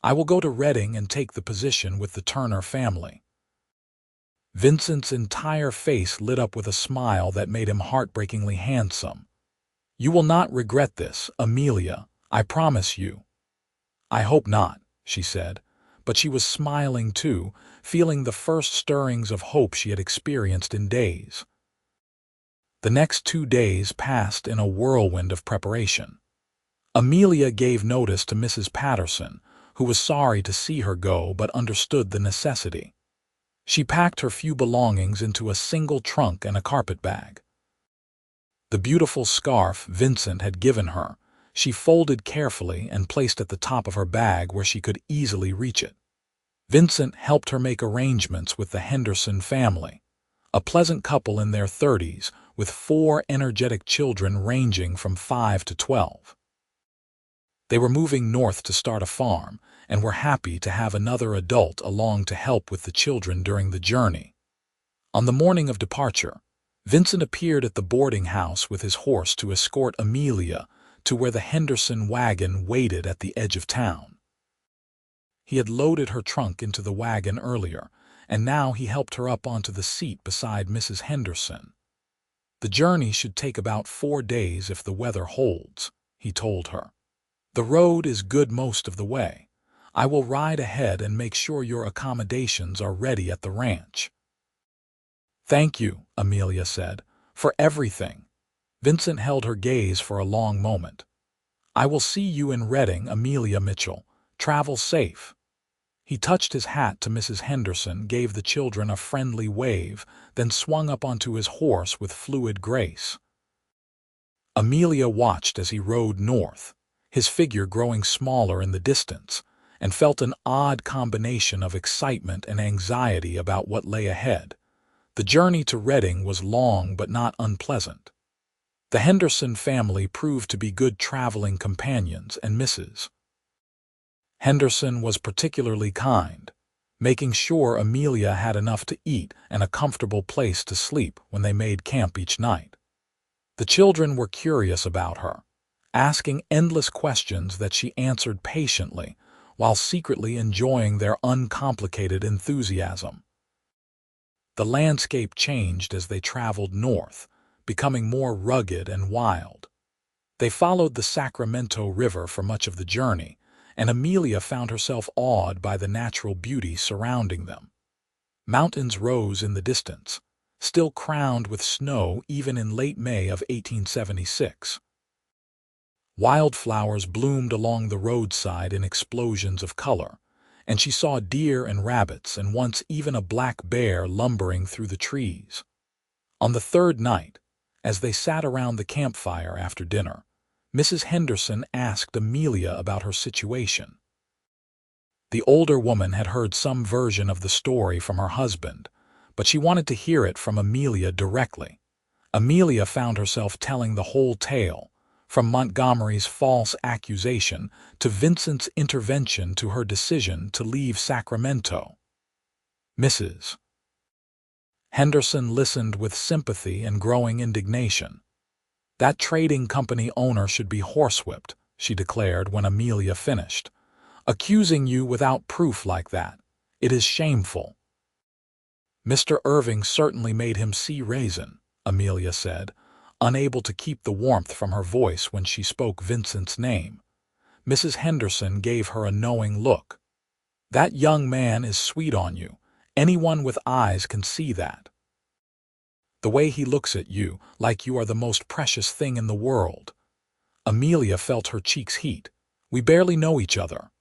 I will go to Reading and take the position with the Turner family." Vincent's entire face lit up with a smile that made him heartbreakingly handsome. "You will not regret this, Amelia, I promise you." "I hope not," she said, but she was smiling too, feeling the first stirrings of hope she had experienced in days. The next 2 days passed in a whirlwind of preparation. Amelia gave notice to Mrs. Patterson, who was sorry to see her go but understood the necessity. She packed her few belongings into a single trunk and a carpet bag. The beautiful scarf Vincent had given her, she folded carefully and placed at the top of her bag where she could easily reach it. Vincent helped her make arrangements with the Henderson family, a pleasant couple in their 30s with 4 energetic children ranging from 5 to 12. They were moving north to start a farm and were happy to have another adult along to help with the children during the journey. On the morning of departure, Vincent appeared at the boarding house with his horse to escort Amelia to where the Henderson wagon waited at the edge of town. He had loaded her trunk into the wagon earlier, and now he helped her up onto the seat beside Mrs. Henderson. "The journey should take about 4 days if the weather holds," he told her. "The road is good most of the way. I will ride ahead and make sure your accommodations are ready at the ranch." "Thank you," Amelia said, "for everything." Vincent held her gaze for a long moment. "I will see you in Reading, Amelia Mitchell. Travel safe." He touched his hat to Mrs. Henderson, gave the children a friendly wave, then swung up onto his horse with fluid grace. Amelia watched as he rode north, his figure growing smaller in the distance, and felt an odd combination of excitement and anxiety about what lay ahead. The journey to Reading was long but not unpleasant. The Henderson family proved to be good traveling companions, and Mrs. Henderson was particularly kind, making sure Amelia had enough to eat and a comfortable place to sleep when they made camp each night. The children were curious about her, asking endless questions that she answered patiently while secretly enjoying their uncomplicated enthusiasm. The landscape changed as they traveled north, becoming more rugged and wild. They followed the Sacramento River for much of the journey, and Amelia found herself awed by the natural beauty surrounding them. Mountains rose in the distance, still crowned with snow even in late May of 1876. Wildflowers bloomed along the roadside in explosions of color, and she saw deer and rabbits and once even a black bear lumbering through the trees. On the 3rd night, as they sat around the campfire after dinner, Mrs. Henderson asked Amelia about her situation. The older woman had heard some version of the story from her husband, but she wanted to hear it from Amelia directly. Amelia found herself telling the whole tale, from Montgomery's false accusation to Vincent's intervention to her decision to leave Sacramento. Mrs. Henderson listened with sympathy and growing indignation. "That trading company owner should be horsewhipped," she declared when Amelia finished. "Accusing you without proof like that. It is shameful." "Mr. Irving certainly made him see reason," Amelia said, unable to keep the warmth from her voice when she spoke Vincent's name. Mrs. Henderson gave her a knowing look. "That young man is sweet on you. Anyone with eyes can see that. The way he looks at you, like you are the most precious thing in the world." Amelia felt her cheeks heat. "We barely know each other."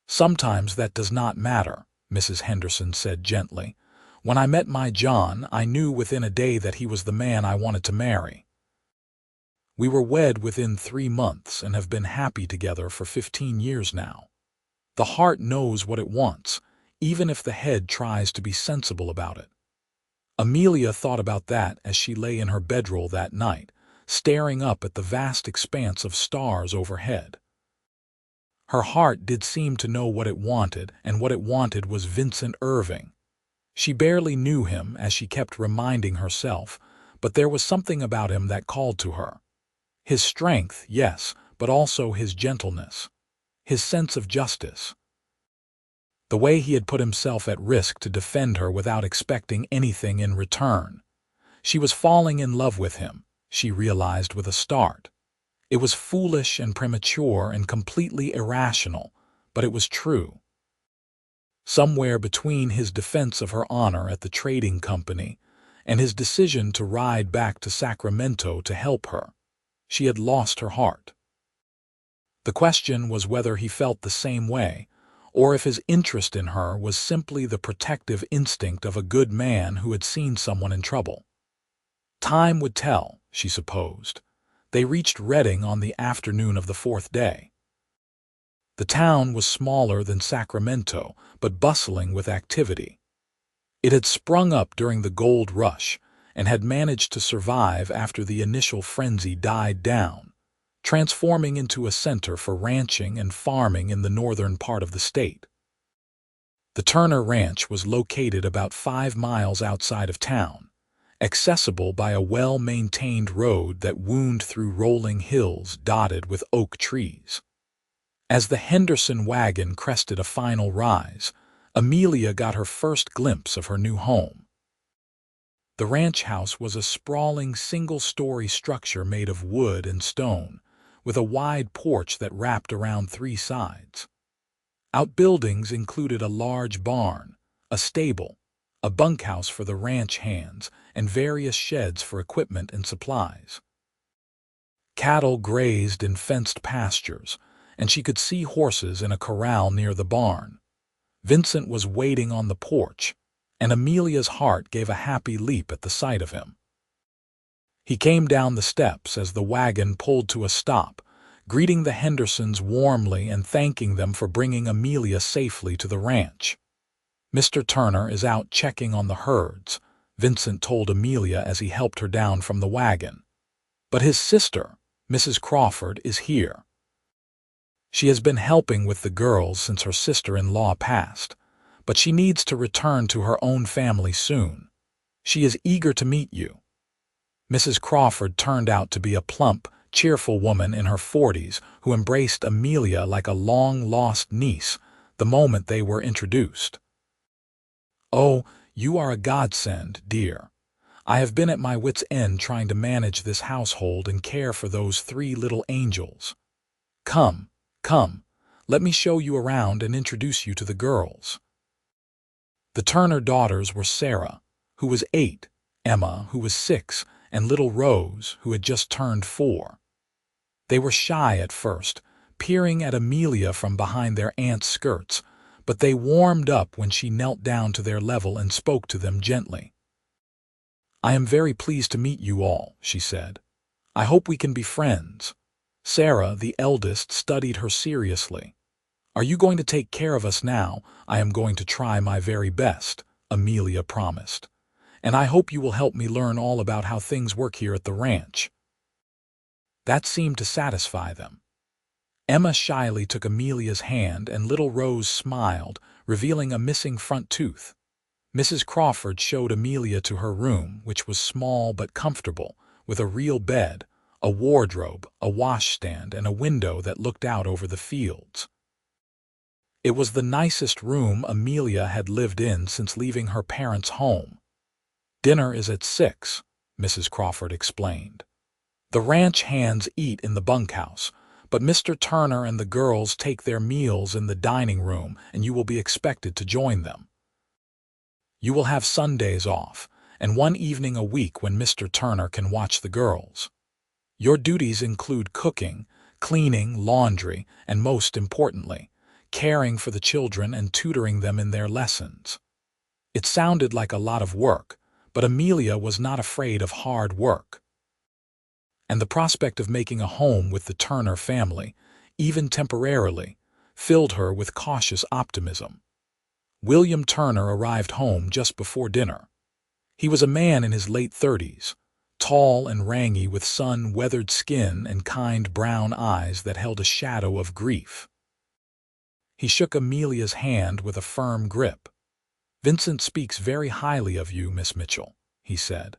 "Sometimes that does not matter," Mrs. Henderson said gently. "When I met my John, I knew within a day that he was the man I wanted to marry. We were wed within 3 months and have been happy together for 15 years now. The heart knows what it wants, even if the head tries to be sensible about it." Amelia thought about that as she lay in her bedroll that night, staring up at the vast expanse of stars overhead. Her heart did seem to know what it wanted, and what it wanted was Vincent Irving. She barely knew him, as she kept reminding herself, but there was something about him that called to her. His strength, yes, but also his gentleness, his sense of justice. The way he had put himself at risk to defend her without expecting anything in return. She was falling in love with him, she realized with a start. It was foolish and premature and completely irrational, but it was true. Somewhere between his defense of her honor at the trading company and his decision to ride back to Sacramento to help her, she had lost her heart. The question was whether he felt the same way, or if his interest in her was simply the protective instinct of a good man who had seen someone in trouble. Time would tell, she supposed. They reached Redding on the afternoon of the 4th day. The town was smaller than Sacramento, but bustling with activity. It had sprung up during the gold rush and had managed to survive after the initial frenzy died down, transforming into a center for ranching and farming in the northern part of the state. The Turner Ranch was located about 5 miles outside of town, accessible by a well-maintained road that wound through rolling hills dotted with oak trees. As the Henderson wagon crested a final rise, Amelia got her first glimpse of her new home. The ranch house was a sprawling single-story structure made of wood and stone, with a wide porch that wrapped around 3 sides. Outbuildings included a large barn, a stable, a bunkhouse for the ranch hands, and various sheds for equipment and supplies. Cattle grazed in fenced pastures, and she could see horses in a corral near the barn. Vincent was waiting on the porch, and Amelia's heart gave a happy leap at the sight of him. He came down the steps as the wagon pulled to a stop, greeting the Hendersons warmly and thanking them for bringing Amelia safely to the ranch. "Mr. Turner is out checking on the herds," Vincent told Amelia as he helped her down from the wagon. "But his sister, Mrs. Crawford, is here. She has been helping with the girls since her sister-in-law passed, but she needs to return to her own family soon. She is eager to meet you." Mrs. Crawford turned out to be a plump, cheerful woman in her 40s who embraced Amelia like a long-lost niece the moment they were introduced. "Oh, you are a godsend, dear. I have been at my wits' end trying to manage this household and care for those 3 little angels. Come, come, let me show you around and introduce you to the girls." The Turner daughters were Sarah, who was 8, Emma, who was 6, and little Rose, who had just turned 4. They were shy at first, peering at Amelia from behind their aunt's skirts, but they warmed up when she knelt down to their level and spoke to them gently. "I am very pleased to meet you all," she said. "I hope we can be friends." Sarah, the eldest, studied her seriously. "Are you going to take care of us now?" "I am going to try my very best," Amelia promised. "And I hope you will help me learn all about how things work here at the ranch." That seemed to satisfy them. Emma shyly took Amelia's hand and little Rose smiled, revealing a missing front tooth. Mrs. Crawford showed Amelia to her room, which was small but comfortable, with a real bed, a wardrobe, a washstand, and a window that looked out over the fields. It was the nicest room Amelia had lived in since leaving her parents' home. "Dinner is at 6, Mrs. Crawford explained. "The ranch hands eat in the bunkhouse, but Mr. Turner and the girls take their meals in the dining room, and you will be expected to join them. You will have Sundays off, and one evening a week when Mr. Turner can watch the girls. Your duties include cooking, cleaning, laundry, and most importantly, caring for the children and tutoring them in their lessons." It sounded like a lot of work, but Amelia was not afraid of hard work. And the prospect of making a home with the Turner family, even temporarily, filled her with cautious optimism. William Turner arrived home just before dinner. He was a man in his late 30s, tall and rangy with sun-weathered skin and kind brown eyes that held a shadow of grief. He shook Amelia's hand with a firm grip. "Vincent speaks very highly of you, Miss Mitchell," he said.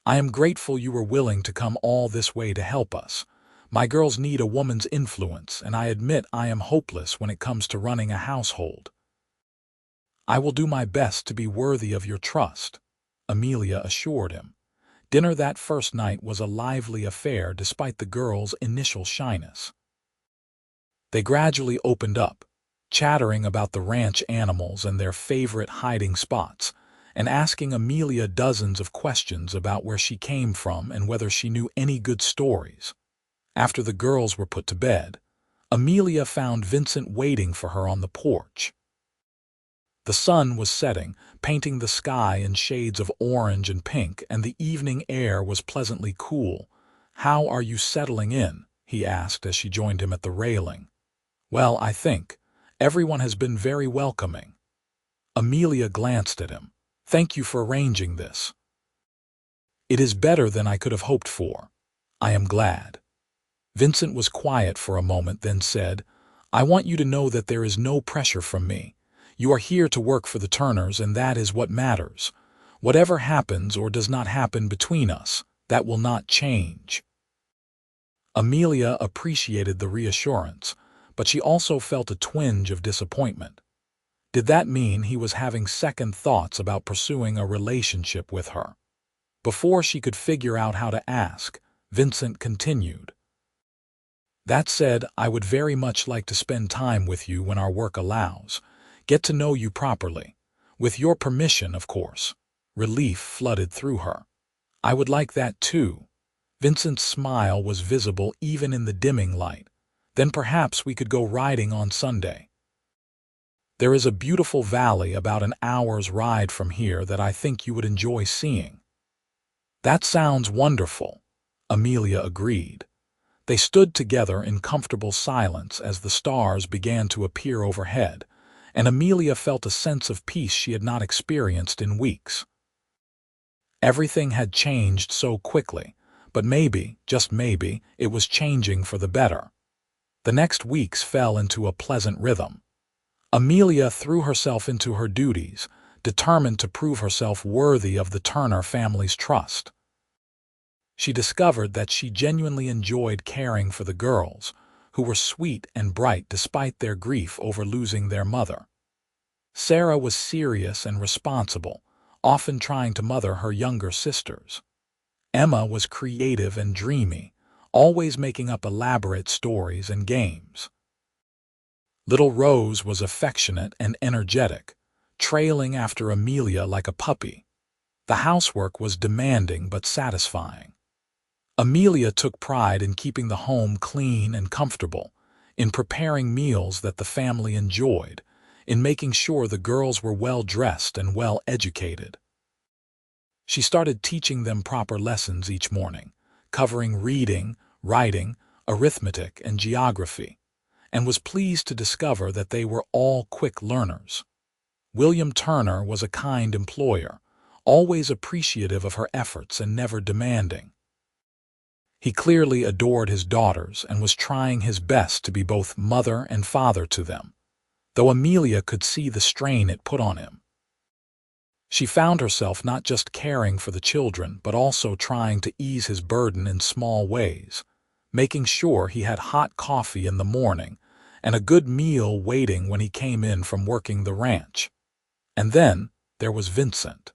"I am grateful you were willing to come all this way to help us. My girls need a woman's influence, and I admit I am hopeless when it comes to running a household." "I will do my best to be worthy of your trust," Amelia assured him. Dinner that first night was a lively affair despite the girls' initial shyness. They gradually opened up, chattering about the ranch animals and their favorite hiding spots, and asking Amelia dozens of questions about where she came from and whether she knew any good stories. After the girls were put to bed, Amelia found Vincent waiting for her on the porch. The sun was setting, painting the sky in shades of orange and pink, and the evening air was pleasantly cool. "How are you settling in?" he asked as she joined him at the railing. "Well, I think. Everyone has been very welcoming." Amelia glanced at him. "Thank you for arranging this. It is better than I could have hoped for. I am glad." Vincent was quiet for a moment, then said, "I want you to know that there is no pressure from me. You are here to work for the Turners, and that is what matters. Whatever happens or does not happen between us, that will not change." Amelia appreciated the reassurance, but she also felt a twinge of disappointment. Did that mean he was having second thoughts about pursuing a relationship with her? Before she could figure out how to ask, Vincent continued, "That said, I would very much like to spend time with you when our work allows. Get to know you properly. With your permission, of course." Relief flooded through her. "I would like that too." Vincent's smile was visible even in the dimming light. "Then perhaps we could go riding on Sunday. There is a beautiful valley about an hour's ride from here that I think you would enjoy seeing." "That sounds wonderful," Amelia agreed. They stood together in comfortable silence as the stars began to appear overhead, and Amelia felt a sense of peace she had not experienced in weeks. Everything had changed so quickly, but maybe, just maybe, it was changing for the better. The next weeks fell into a pleasant rhythm. Amelia threw herself into her duties, determined to prove herself worthy of the Turner family's trust. She discovered that she genuinely enjoyed caring for the girls, who were sweet and bright despite their grief over losing their mother. Sarah was serious and responsible, often trying to mother her younger sisters. Emma was creative and dreamy, always making up elaborate stories and games. Little Rose was affectionate and energetic, trailing after Amelia like a puppy. The housework was demanding but satisfying. Amelia took pride in keeping the home clean and comfortable, in preparing meals that the family enjoyed, in making sure the girls were well-dressed and well-educated. She started teaching them proper lessons each morning, covering reading, writing, arithmetic, and geography, and was pleased to discover that they were all quick learners. William Turner was a kind employer, always appreciative of her efforts and never demanding. He clearly adored his daughters and was trying his best to be both mother and father to them, though Amelia could see the strain it put on him. She found herself not just caring for the children, but also trying to ease his burden in small ways, making sure he had hot coffee in the morning and a good meal waiting when he came in from working the ranch. And then there was Vincent.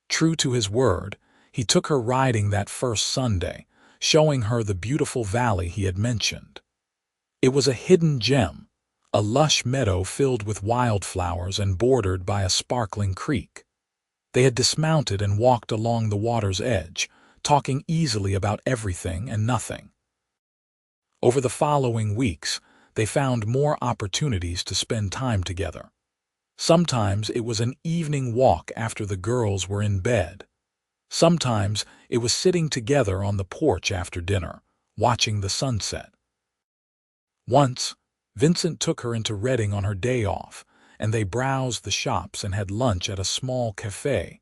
True to his word, he took her riding that first Sunday, showing her the beautiful valley he had mentioned. It was a hidden gem, a lush meadow filled with wildflowers and bordered by a sparkling creek. They had dismounted and walked along the water's edge, talking easily about everything and nothing. Over the following weeks, they found more opportunities to spend time together. Sometimes it was an evening walk after the girls were in bed. Sometimes it was sitting together on the porch after dinner, watching the sunset. Once, Vincent took her into Reading on her day off, and they browsed the shops and had lunch at a small cafe.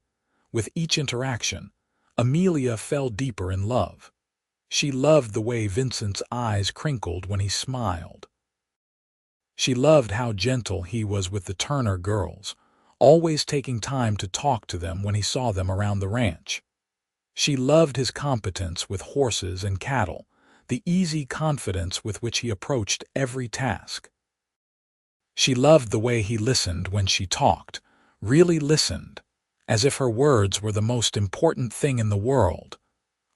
With each interaction, Amelia fell deeper in love. She loved the way Vincent's eyes crinkled when he smiled. She loved how gentle he was with the Turner girls, always taking time to talk to them when he saw them around the ranch. She loved his competence with horses and cattle, the easy confidence with which he approached every task. She loved the way he listened when she talked, really listened, as if her words were the most important thing in the world.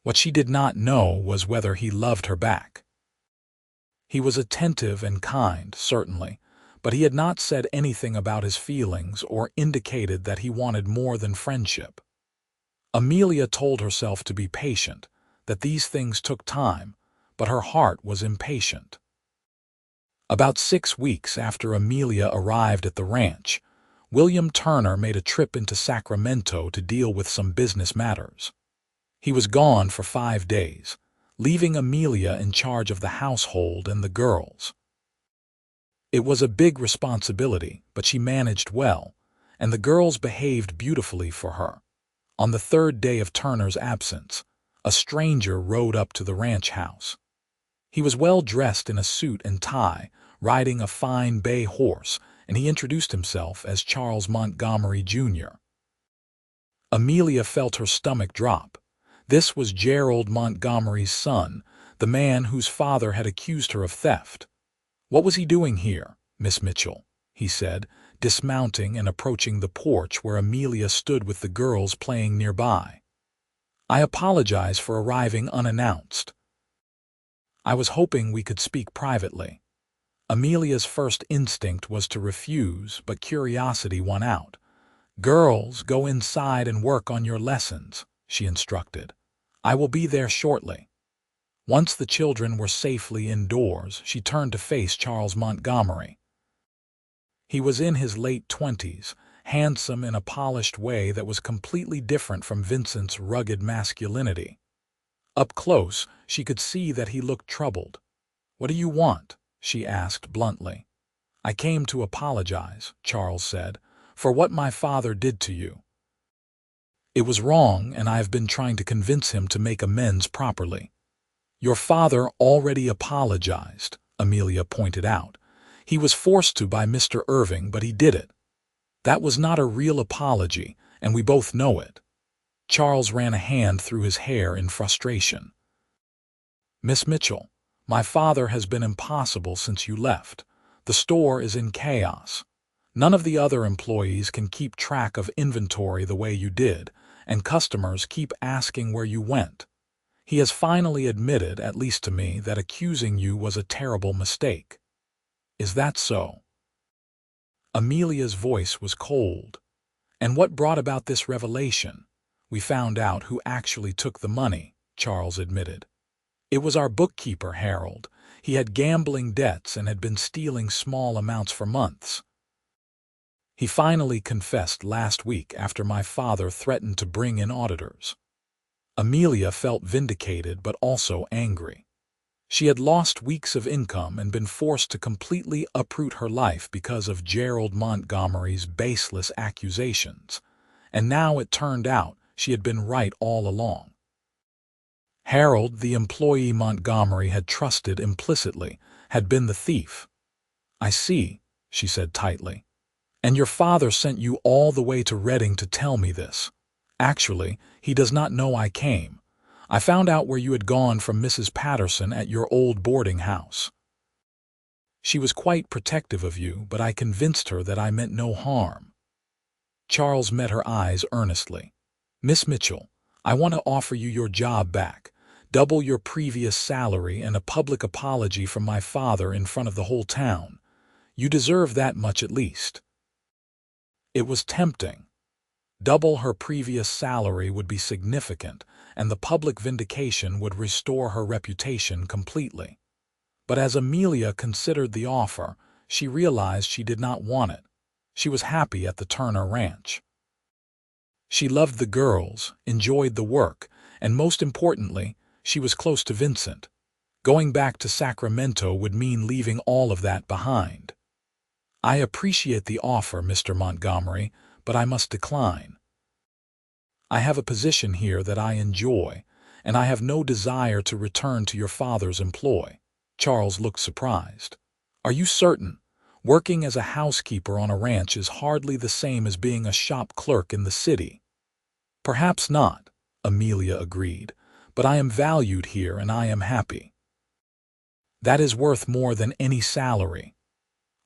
What she did not know was whether he loved her back. He was attentive and kind, certainly, but he had not said anything about his feelings or indicated that he wanted more than friendship. Amelia told herself to be patient, that these things took time, but her heart was impatient. About 6 weeks after Amelia arrived at the ranch, William Turner made a trip into Sacramento to deal with some business matters. He was gone for 5 days, leaving Amelia in charge of the household and the girls. It was a big responsibility, but she managed well, and the girls behaved beautifully for her. On the 3rd day of Turner's absence, a stranger rode up to the ranch house. He was well dressed in a suit and tie, riding a fine bay horse, and he introduced himself as Charles Montgomery, Jr. Amelia felt her stomach drop. This was Gerald Montgomery's son, the man whose father had accused her of theft. "What was he doing here, Miss Mitchell?" he said, dismounting and approaching the porch where Amelia stood with the girls playing nearby. "I apologize for arriving unannounced. I was hoping we could speak privately." Amelia's first instinct was to refuse, but curiosity won out. "Girls, go inside and work on your lessons," she instructed. "I will be there shortly." Once the children were safely indoors, she turned to face Charles Montgomery. He was in his late 20s, handsome in a polished way that was completely different from Vincent's rugged masculinity. Up close, she could see that he looked troubled. "What do you want?" she asked bluntly. "I came to apologize," Charles said, "for what my father did to you. It was wrong, and I have been trying to convince him to make amends properly." "Your father already apologized," Amelia pointed out. "He was forced to by Mr. Irving, but he did it. That was not a real apology, and we both know it." Charles ran a hand through his hair in frustration. "Miss Mitchell, my father has been impossible since you left. The store is in chaos. None of the other employees can keep track of inventory the way you did, and customers keep asking where you went. He has finally admitted, at least to me, that accusing you was a terrible mistake. Is that so?" Amelia's voice was cold. "And what brought about this revelation? We found out who actually took the money," Charles admitted. "It was our bookkeeper, Harold. He had gambling debts and had been stealing small amounts for months. He finally confessed last week after my father threatened to bring in auditors." Amelia felt vindicated but also angry. She had lost weeks of income and been forced to completely uproot her life because of Gerald Montgomery's baseless accusations, and now it turned out she had been right all along. Harold, the employee Montgomery had trusted implicitly, had been the thief. "I see," she said tightly. "And your father sent you all the way to Reading to tell me this. Actually, he does not know I came. I found out where you had gone from Mrs. Patterson at your old boarding house. She was quite protective of you, but I convinced her that I meant no harm." Charles met her eyes earnestly. "Miss Mitchell, I want to offer you your job back, double your previous salary, and a public apology from my father in front of the whole town. You deserve that much at least." It was tempting. Double her previous salary would be significant, and the public vindication would restore her reputation completely. But as Amelia considered the offer, she realized she did not want it. She was happy at the Turner Ranch. She loved the girls, enjoyed the work, and most importantly, she was close to Vincent. Going back to Sacramento would mean leaving all of that behind. "I appreciate the offer, Mr. Montgomery, but I must decline. I have a position here that I enjoy, and I have no desire to return to your father's employ." Charles looked surprised. "Are you certain? Working as a housekeeper on a ranch is hardly the same as being a shop clerk in the city." "Perhaps not," Amelia agreed, "but I am valued here and I am happy." "That is worth more than any salary."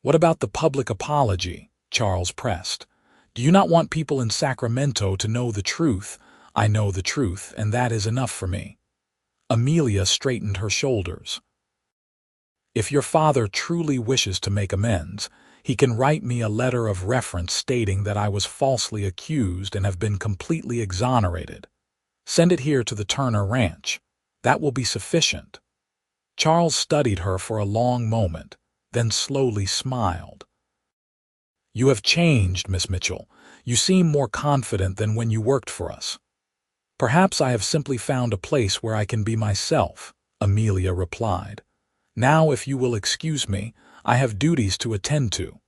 "What about the public apology?" Charles pressed. "Do you not want people in Sacramento to know the truth?" "I know the truth, and that is enough for me." Amelia straightened her shoulders. "If your father truly wishes to make amends, he can write me a letter of reference stating that I was falsely accused and have been completely exonerated. Send it here to the Turner Ranch. That will be sufficient." Charles studied her for a long moment, then slowly smiled. "You have changed, Miss Mitchell. You seem more confident than when you worked for us." "Perhaps I have simply found a place where I can be myself," Amelia replied. "Now, if you will excuse me, I have duties to attend to."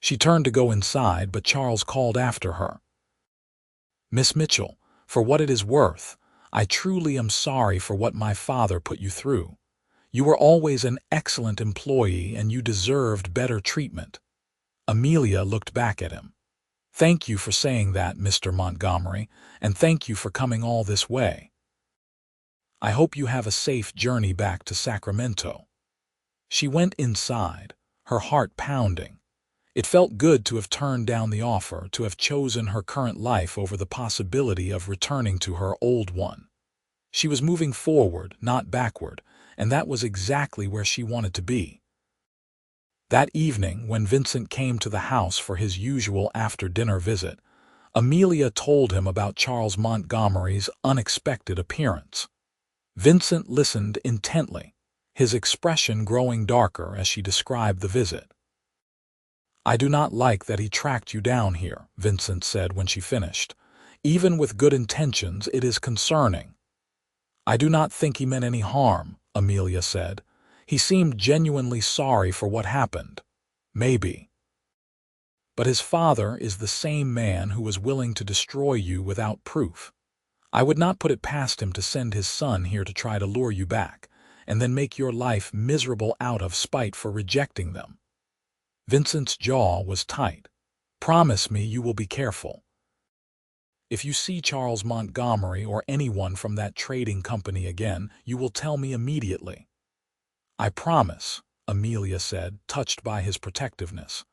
She turned to go inside, but Charles called after her. "Miss Mitchell, for what it is worth, I truly am sorry for what my father put you through. You were always an excellent employee and you deserved better treatment." Amelia looked back at him. "Thank you for saying that, Mr. Montgomery, and thank you for coming all this way. I hope you have a safe journey back to Sacramento." She went inside, her heart pounding. It felt good to have turned down the offer, to have chosen her current life over the possibility of returning to her old one. She was moving forward, not backward, and that was exactly where she wanted to be. That evening, when Vincent came to the house for his usual after-dinner visit, Amelia told him about Charles Montgomery's unexpected appearance. Vincent listened intently, his expression growing darker as she described the visit. "I do not like that he tracked you down here," Vincent said when she finished. "Even with good intentions, it is concerning." "I do not think he meant any harm," Amelia said. "He seemed genuinely sorry for what happened." "Maybe. But his father is the same man who was willing to destroy you without proof. I would not put it past him to send his son here to try to lure you back, and then make your life miserable out of spite for rejecting them." Vincent's jaw was tight. "Promise me you will be careful. If you see Charles Montgomery or anyone from that trading company again, you will tell me immediately." "I promise," Amelia said, touched by his protectiveness.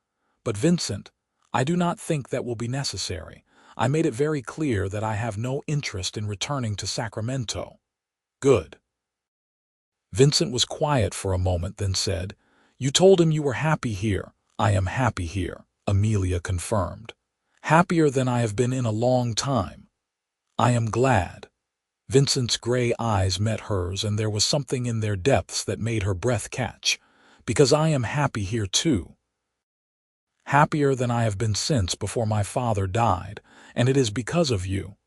"But Vincent, I do not think that will be necessary. I made it very clear that I have no interest in returning to Sacramento." "Good." Vincent was quiet for a moment, then said, "You told him you were happy here." "I am happy here," Amelia confirmed. "Happier than I have been in a long time." "I am glad." Vincent's gray eyes met hers, and there was something in their depths that made her breath catch. "Because I am happy here too. Happier than I have been since before my father died, and it is because of you."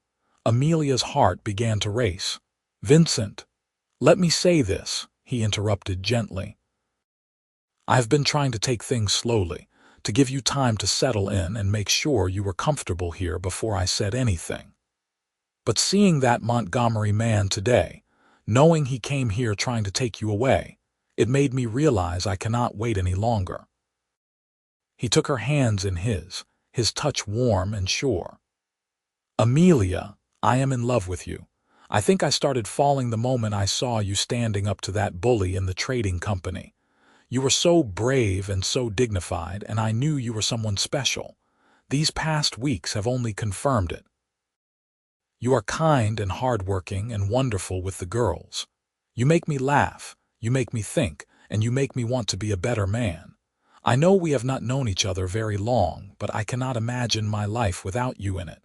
Amelia's heart began to race. "Vincent, let me say this," he interrupted gently. "I have been trying to take things slowly, to give you time to settle in and make sure you were comfortable here before I said anything. But seeing that Montgomery man today, knowing he came here trying to take you away. It made me realize I cannot wait any longer." He took her hands in his touch warm and sure. "Amelia, I am in love with you. I think I started falling the moment I saw you standing up to that bully in the trading company. You were so brave and so dignified, and I knew you were someone special. These past weeks have only confirmed it. You are kind and hardworking and wonderful with the girls. You make me laugh, you make me think, and you make me want to be a better man. I know we have not known each other very long, but I cannot imagine my life without you in it."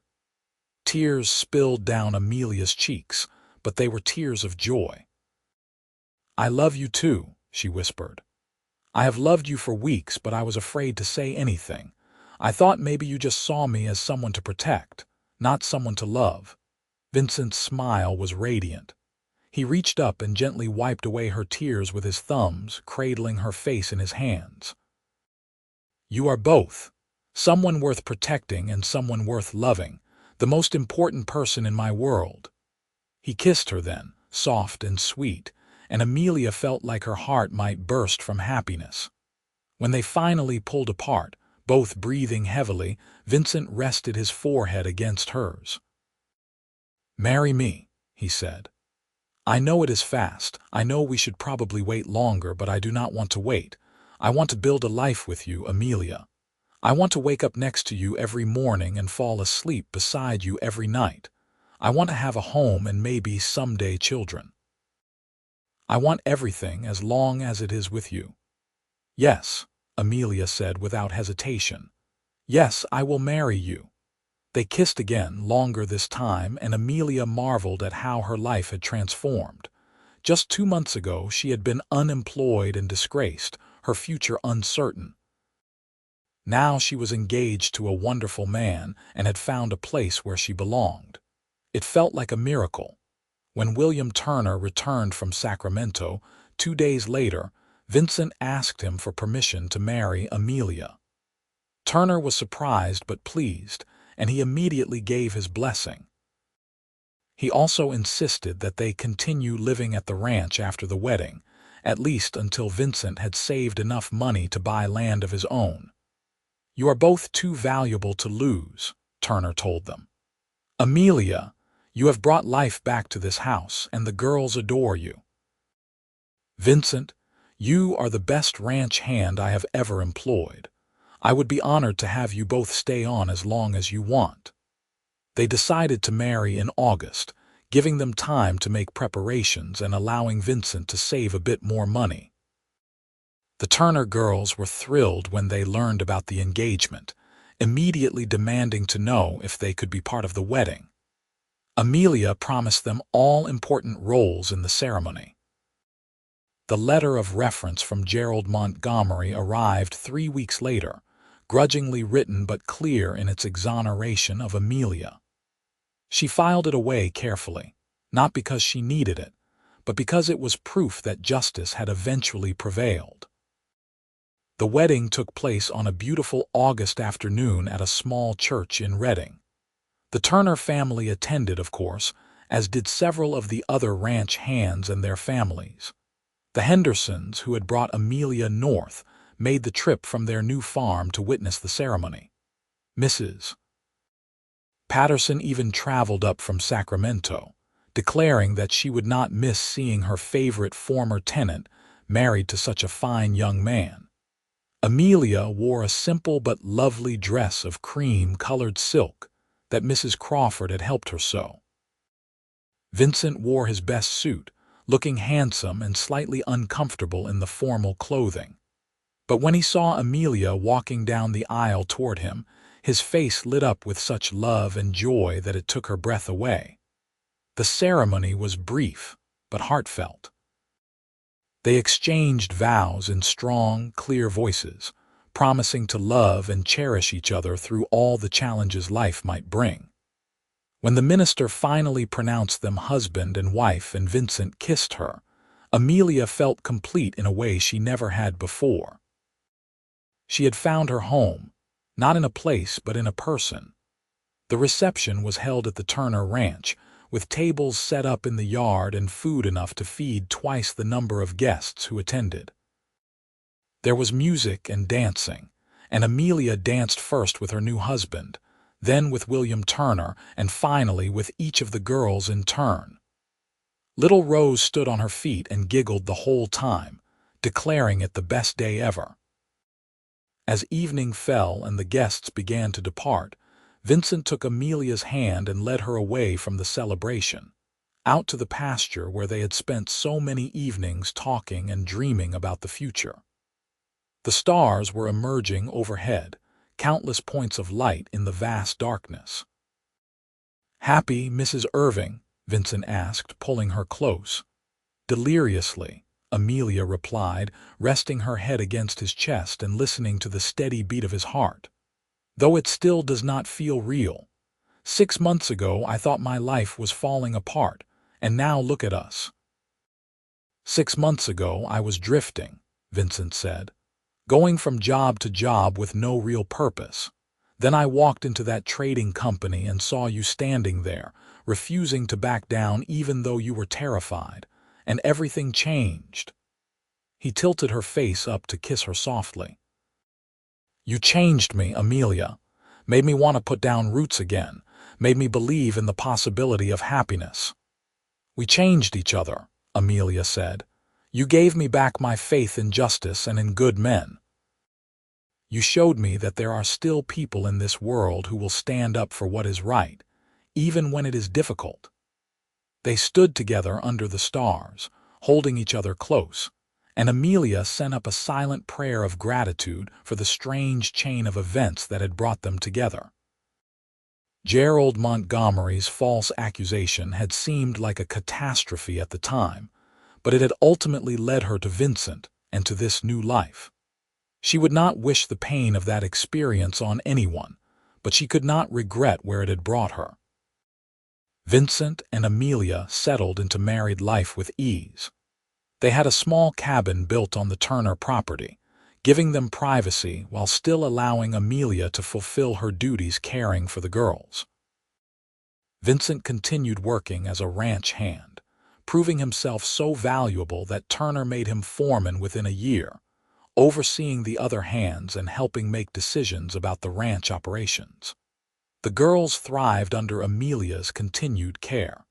Tears spilled down Amelia's cheeks, but they were tears of joy. "I love you too," she whispered. "I have loved you for weeks, but I was afraid to say anything. I thought maybe you just saw me as someone to protect, not someone to love." Vincent's smile was radiant. He reached up and gently wiped away her tears with his thumbs, cradling her face in his hands. "You are both. Someone worth protecting and someone worth loving. The most important person in my world." He kissed her then, soft and sweet, and Amelia felt like her heart might burst from happiness. When they finally pulled apart, both breathing heavily, Vincent rested his forehead against hers. "Marry me," he said. "I know it is fast. I know we should probably wait longer, but I do not want to wait. I want to build a life with you, Amelia. I want to wake up next to you every morning and fall asleep beside you every night. I want to have a home and maybe someday children. I want everything as long as it is with you." "Yes," Amelia said without hesitation. "Yes, I will marry you." They kissed again, longer this time, and Amelia marveled at how her life had transformed. Just 2 months ago, she had been unemployed and disgraced, her future uncertain. Now she was engaged to a wonderful man and had found a place where she belonged. It felt like a miracle. When William Turner returned from Sacramento 2 days later, Vincent asked him for permission to marry Amelia. Turner was surprised but pleased, and he immediately gave his blessing. He also insisted that they continue living at the ranch after the wedding, at least until Vincent had saved enough money to buy land of his own. "You are both too valuable to lose," Turner told them. "Amelia, you have brought life back to this house, and the girls adore you. Vincent, you are the best ranch hand I have ever employed. I would be honored to have you both stay on as long as you want." They decided to marry in August, giving them time to make preparations and allowing Vincent to save a bit more money. The Turner girls were thrilled when they learned about the engagement, immediately demanding to know if they could be part of the wedding. Amelia promised them all important roles in the ceremony. The letter of reference from Gerald Montgomery arrived 3 weeks later, grudgingly written but clear in its exoneration of Amelia. She filed it away carefully, not because she needed it, but because it was proof that justice had eventually prevailed. The wedding took place on a beautiful August afternoon at a small church in Redding. The Turner family attended, of course, as did several of the other ranch hands and their families. The Hendersons, who had brought Amelia north, made the trip from their new farm to witness the ceremony. Mrs. Patterson even traveled up from Sacramento, declaring that she would not miss seeing her favorite former tenant married to such a fine young man. Amelia wore a simple but lovely dress of cream-colored silk that Mrs. Crawford had helped her sew. Vincent wore his best suit, looking handsome and slightly uncomfortable in the formal clothing. But when he saw Amelia walking down the aisle toward him, his face lit up with such love and joy that it took her breath away. The ceremony was brief, but heartfelt. They exchanged vows in strong, clear voices, promising to love and cherish each other through all the challenges life might bring. When the minister finally pronounced them husband and wife and Vincent kissed her, Amelia felt complete in a way she never had before. She had found her home, not in a place but in a person. The reception was held at the Turner Ranch, with tables set up in the yard and food enough to feed twice the number of guests who attended. There was music and dancing, and Amelia danced first with her new husband, then with William Turner, and finally with each of the girls in turn. Little Rose stood on her feet and giggled the whole time, declaring it the best day ever. As evening fell and the guests began to depart, Vincent took Amelia's hand and led her away from the celebration, out to the pasture where they had spent so many evenings talking and dreaming about the future. The stars were emerging overhead, countless points of light in the vast darkness. "Happy, Mrs. Irving?" Vincent asked, pulling her close. "Deliriously," Amelia replied, resting her head against his chest and listening to the steady beat of his heart. "Though it still does not feel real. 6 months ago I thought my life was falling apart, and now look at us." "6 months ago I was drifting," Vincent said, "going from job to job with no real purpose. Then I walked into that trading company and saw you standing there, refusing to back down even though you were terrified, and everything changed." He tilted her face up to kiss her softly. "You changed me, Amelia. Made me want to put down roots again, made me believe in the possibility of happiness." "We changed each other," Amelia said. "You gave me back my faith in justice and in good men. You showed me that there are still people in this world who will stand up for what is right, even when it is difficult." They stood together under the stars, holding each other close, and Amelia sent up a silent prayer of gratitude for the strange chain of events that had brought them together. Gerald Montgomery's false accusation had seemed like a catastrophe at the time, but it had ultimately led her to Vincent and to this new life. She would not wish the pain of that experience on anyone, but she could not regret where it had brought her. Vincent and Amelia settled into married life with ease. They had a small cabin built on the Turner property, giving them privacy while still allowing Amelia to fulfill her duties caring for the girls. Vincent continued working as a ranch hand, proving himself so valuable that Turner made him foreman within a year, overseeing the other hands and helping make decisions about the ranch operations. The girls thrived under Amelia's continued care.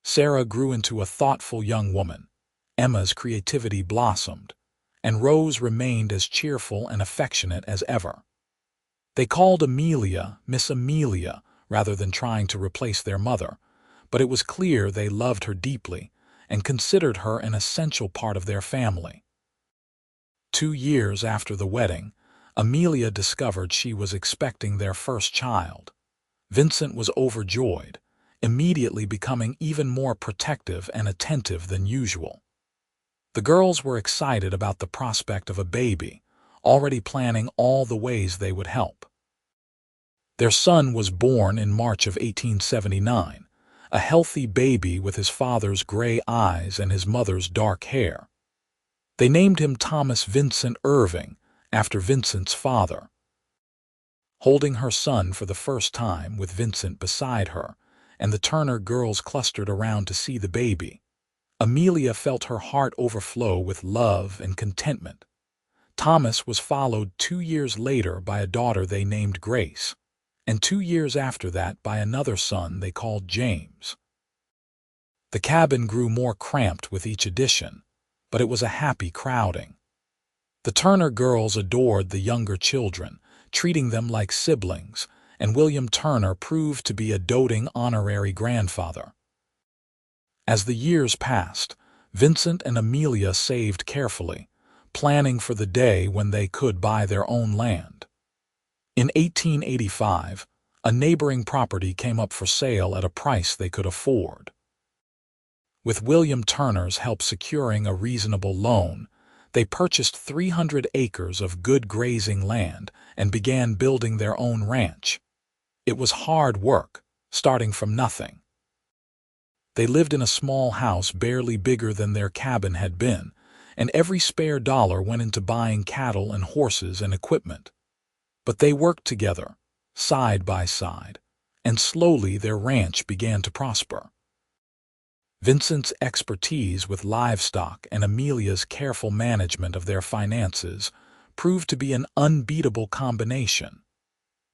Sarah grew into a thoughtful young woman, Emma's creativity blossomed, and Rose remained as cheerful and affectionate as ever. They called Amelia Miss Amelia rather than trying to replace their mother, but it was clear they loved her deeply and considered her an essential part of their family. 2 years after the wedding, Amelia discovered she was expecting their first child. Vincent was overjoyed, immediately becoming even more protective and attentive than usual. The girls were excited about the prospect of a baby, already planning all the ways they would help. Their son was born in March of 1879, a healthy baby with his father's gray eyes and his mother's dark hair. They named him Thomas Vincent Irving, after Vincent's father. Holding her son for the first time with Vincent beside her, and the Turner girls clustered around to see the baby, Amelia felt her heart overflow with love and contentment. Thomas was followed 2 years later by a daughter they named Grace, and 2 years after that by another son they called James. The cabin grew more cramped with each addition, but it was a happy crowding. The Turner girls adored the younger children, treating them like siblings, and William Turner proved to be a doting honorary grandfather. As the years passed, Vincent and Amelia saved carefully, planning for the day when they could buy their own land. In 1885, a neighboring property came up for sale at a price they could afford. With William Turner's help securing a reasonable loan, they purchased 300 acres of good grazing land and began building their own ranch. It was hard work, starting from nothing. They lived in a small house barely bigger than their cabin had been, and every spare dollar went into buying cattle and horses and equipment. But they worked together, side by side, and slowly their ranch began to prosper. Vincent's expertise with livestock and Amelia's careful management of their finances proved to be an unbeatable combination.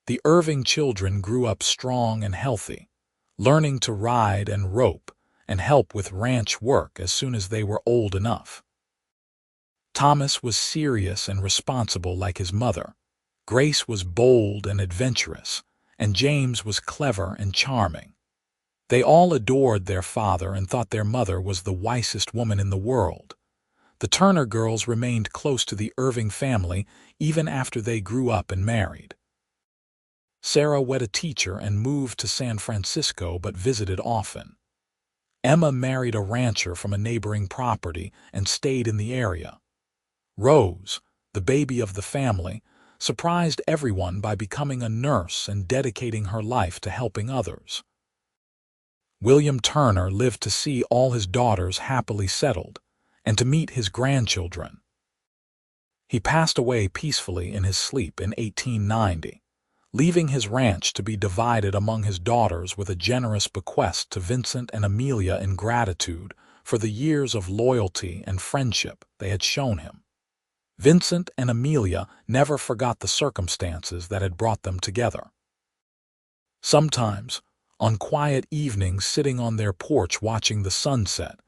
The Irving children grew up strong and healthy, learning to ride and rope and help with ranch work as soon as they were old enough. Thomas was serious and responsible like his mother. Grace was bold and adventurous, and James was clever and charming. They all adored their father and thought their mother was the wisest woman in the world. The Turner girls remained close to the Irving family even after they grew up and married. Sarah wed a teacher and moved to San Francisco but visited often. Emma married a rancher from a neighboring property and stayed in the area. Rose, the baby of the family, surprised everyone by becoming a nurse and dedicating her life to helping others. William Turner lived to see all his daughters happily settled and to meet his grandchildren. He passed away peacefully in his sleep in 1890, leaving his ranch to be divided among his daughters with a generous bequest to Vincent and Amelia in gratitude for the years of loyalty and friendship they had shown him. Vincent and Amelia never forgot the circumstances that had brought them together. Sometimes, on quiet evenings sitting on their porch watching the sunset,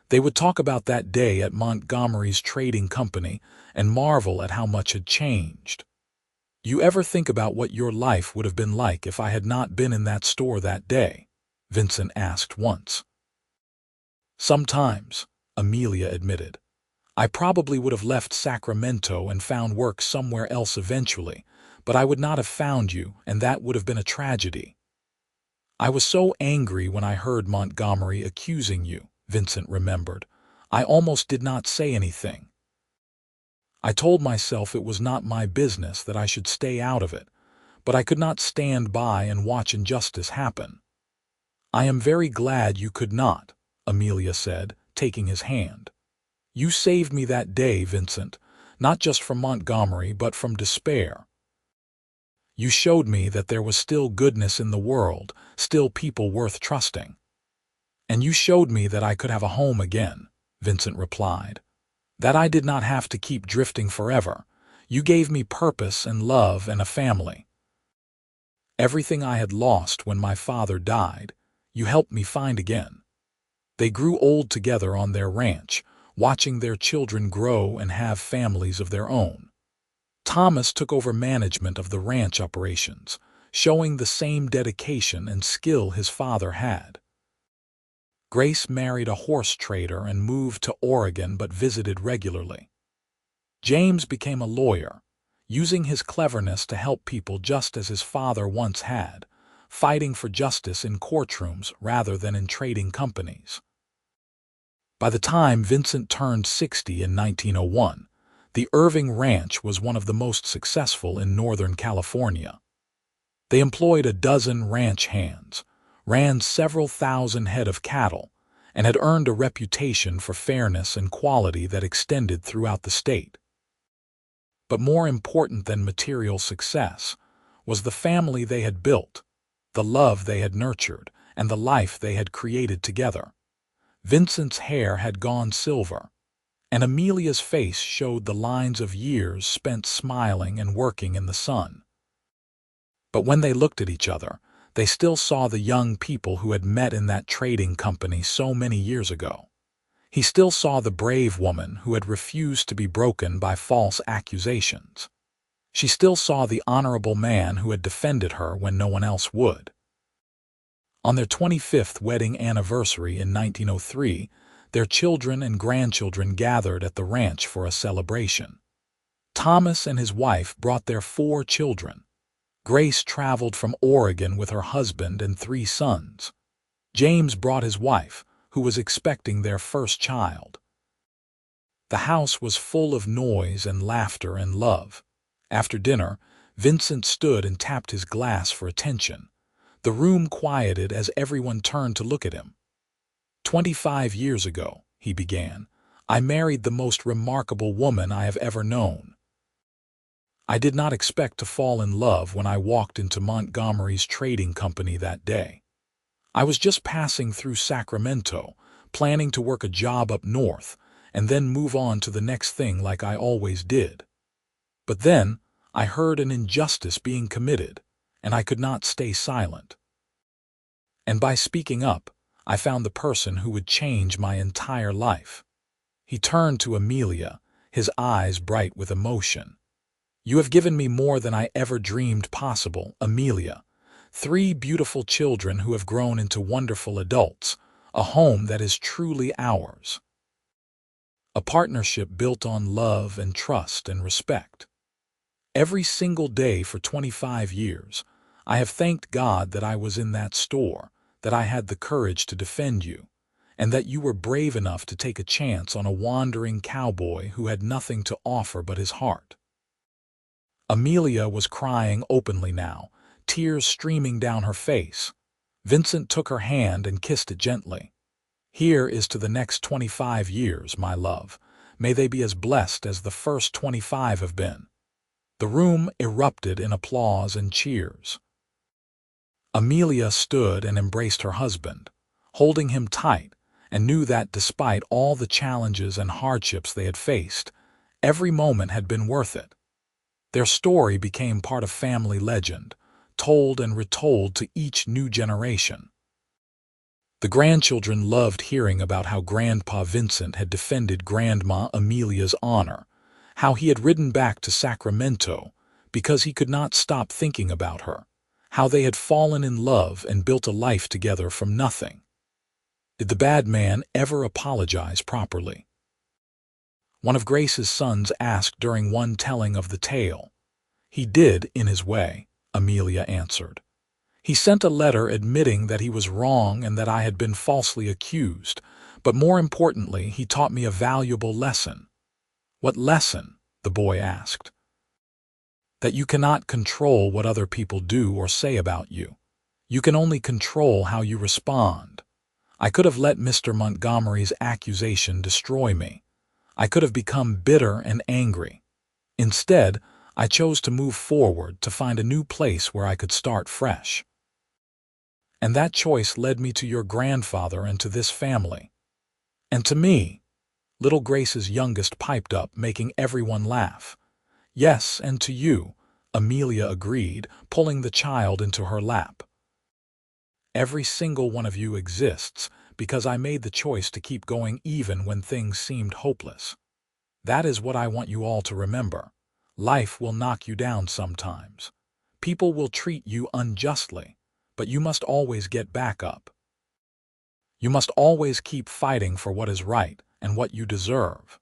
they would talk about that day at Montgomery's trading company and marvel at how much had changed. "You ever think about what your life would have been like if I had not been in that store that day?" Vincent asked once. "Sometimes," Amelia admitted. "I probably would have left Sacramento and found work somewhere else eventually, but I would not have found you, and that would have been a tragedy." "I was so angry when I heard Montgomery accusing you," Vincent remembered. "I almost did not say anything. I told myself it was not my business, that I should stay out of it, but I could not stand by and watch injustice happen." "I am very glad you could not," Amelia said, taking his hand. "You saved me that day, Vincent, not just from Montgomery, but from despair. You showed me that there was still goodness in the world, still people worth trusting." "And you showed me that I could have a home again," Vincent replied. "That I did not have to keep drifting forever. You gave me purpose and love and a family. Everything I had lost when my father died, you helped me find again." They grew old together on their ranch, watching their children grow and have families of their own. Thomas took over management of the ranch operations, showing the same dedication and skill his father had. Grace married a horse trader and moved to Oregon but visited regularly. James became a lawyer, using his cleverness to help people just as his father once had, fighting for justice in courtrooms rather than in trading companies. By the time Vincent turned 60 in 1901, the Irving Ranch was one of the most successful in Northern California. They employed a dozen ranch hands, ran several thousand head of cattle, and had earned a reputation for fairness and quality that extended throughout the state. But more important than material success was the family they had built, the love they had nurtured, and the life they had created together. Vincent's hair had gone silver, and Amelia's face showed the lines of years spent smiling and working in the sun. But when they looked at each other, they still saw the young people who had met in that trading company so many years ago. He still saw the brave woman who had refused to be broken by false accusations. She still saw the honorable man who had defended her when no one else would. On their 25th wedding anniversary in 1903, their children and grandchildren gathered at the ranch for a celebration. Thomas and his wife brought their 4 children. Grace traveled from Oregon with her husband and 3 sons. James brought his wife, who was expecting their first child. The house was full of noise and laughter and love. After dinner, Vincent stood and tapped his glass for attention. The room quieted as everyone turned to look at him. 25 years ago, he began, I married the most remarkable woman I have ever known. I did not expect to fall in love when I walked into Montgomery's trading company that day. I was just passing through Sacramento, planning to work a job up north, and then move on to the next thing like I always did. But then, I heard an injustice being committed, and I could not stay silent. And by speaking up, I found the person who would change my entire life. He turned to Amelia, his eyes bright with emotion. "You have given me more than I ever dreamed possible, Amelia. 3 beautiful children who have grown into wonderful adults, a home that is truly ours. A partnership built on love and trust and respect. Every single day for 25 years, I have thanked God that I was in that store, that I had the courage to defend you, and that you were brave enough to take a chance on a wandering cowboy who had nothing to offer but his heart." Amelia was crying openly now, tears streaming down her face. Vincent took her hand and kissed it gently. "Here is to the next 25 years, my love. May they be as blessed as the first 25 have been." The room erupted in applause and cheers. Amelia stood and embraced her husband, holding him tight, and knew that despite all the challenges and hardships they had faced, every moment had been worth it. Their story became part of family legend, told and retold to each new generation. The grandchildren loved hearing about how Grandpa Vincent had defended Grandma Amelia's honor, how he had ridden back to Sacramento because he could not stop thinking about her, how they had fallen in love and built a life together from nothing. Did the bad man ever apologize properly? One of Grace's sons asked during one telling of the tale. "He did, in his way," Amelia answered. "He sent a letter admitting that he was wrong and that I had been falsely accused, but more importantly, he taught me a valuable lesson." "What lesson?" the boy asked. "That you cannot control what other people do or say about you. You can only control how you respond. I could have let Mr. Montgomery's accusation destroy me. I could have become bitter and angry. Instead, I chose to move forward to find a new place where I could start fresh. And that choice led me to your grandfather and to this family. And to me," little Grace's youngest piped up, making everyone laugh. "Yes, and to you," Amelia agreed, pulling the child into her lap. "Every single one of you exists because I made the choice to keep going even when things seemed hopeless. That is what I want you all to remember. Life will knock you down sometimes. People will treat you unjustly, but you must always get back up. You must always keep fighting for what is right and what you deserve."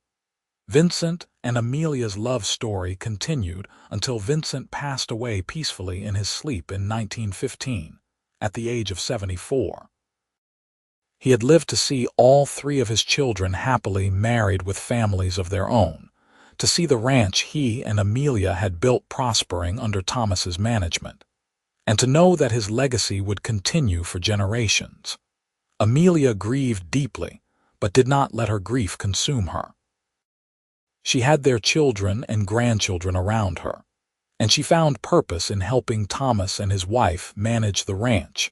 Vincent and Amelia's love story continued until Vincent passed away peacefully in his sleep in 1915, at the age of 74. He had lived to see all 3 of his children happily married with families of their own, to see the ranch he and Amelia had built prospering under Thomas's management, and to know that his legacy would continue for generations. Amelia grieved deeply, but did not let her grief consume her. She had their children and grandchildren around her, and she found purpose in helping Thomas and his wife manage the ranch,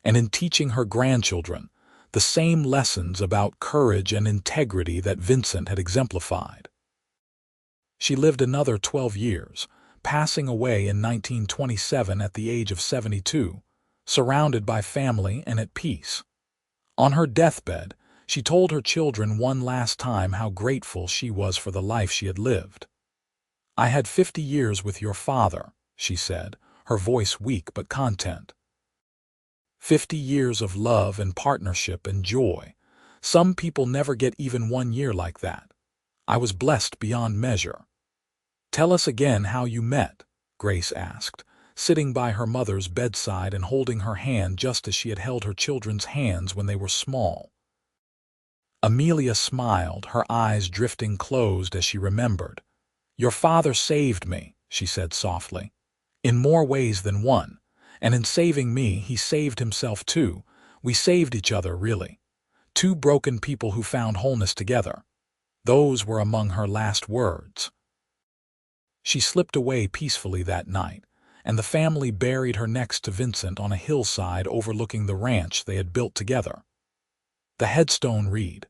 and in teaching her grandchildren the same lessons about courage and integrity that Vincent had exemplified. She lived another 12 years, passing away in 1927 at the age of 72, surrounded by family and at peace. On her deathbed, she told her children one last time how grateful she was for the life she had lived. "I had 50 years with your father," she said, her voice weak but content. 50 years of love and partnership and joy. Some people never get even 1 year like that. I was blessed beyond measure." "Tell us again how you met," Grace asked, sitting by her mother's bedside and holding her hand just as she had held her children's hands when they were small. Amelia smiled, her eyes drifting closed as she remembered. "Your father saved me," she said softly, "in more ways than one, and in saving me, he saved himself too. We saved each other, really. 2 broken people who found wholeness together." Those were among her last words. She slipped away peacefully that night, and the family buried her next to Vincent on a hillside overlooking the ranch they had built together. The headstone read,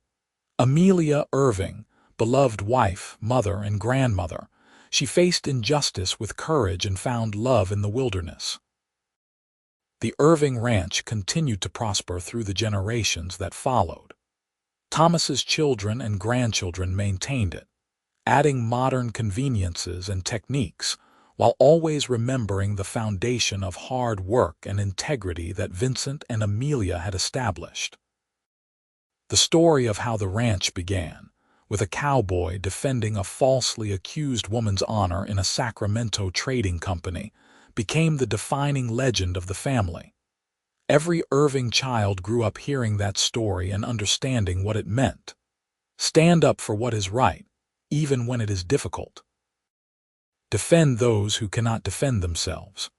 Amelia Irving, beloved wife, mother, and grandmother. She faced injustice with courage and found love in the wilderness. The Irving Ranch continued to prosper through the generations that followed. Thomas's children and grandchildren maintained it, adding modern conveniences and techniques, while always remembering the foundation of hard work and integrity that Vincent and Amelia had established. The story of how the ranch began, with a cowboy defending a falsely accused woman's honor in a Sacramento trading company, became the defining legend of the family. Every Irving child grew up hearing that story and understanding what it meant. Stand up for what is right, even when it is difficult. Defend those who cannot defend themselves.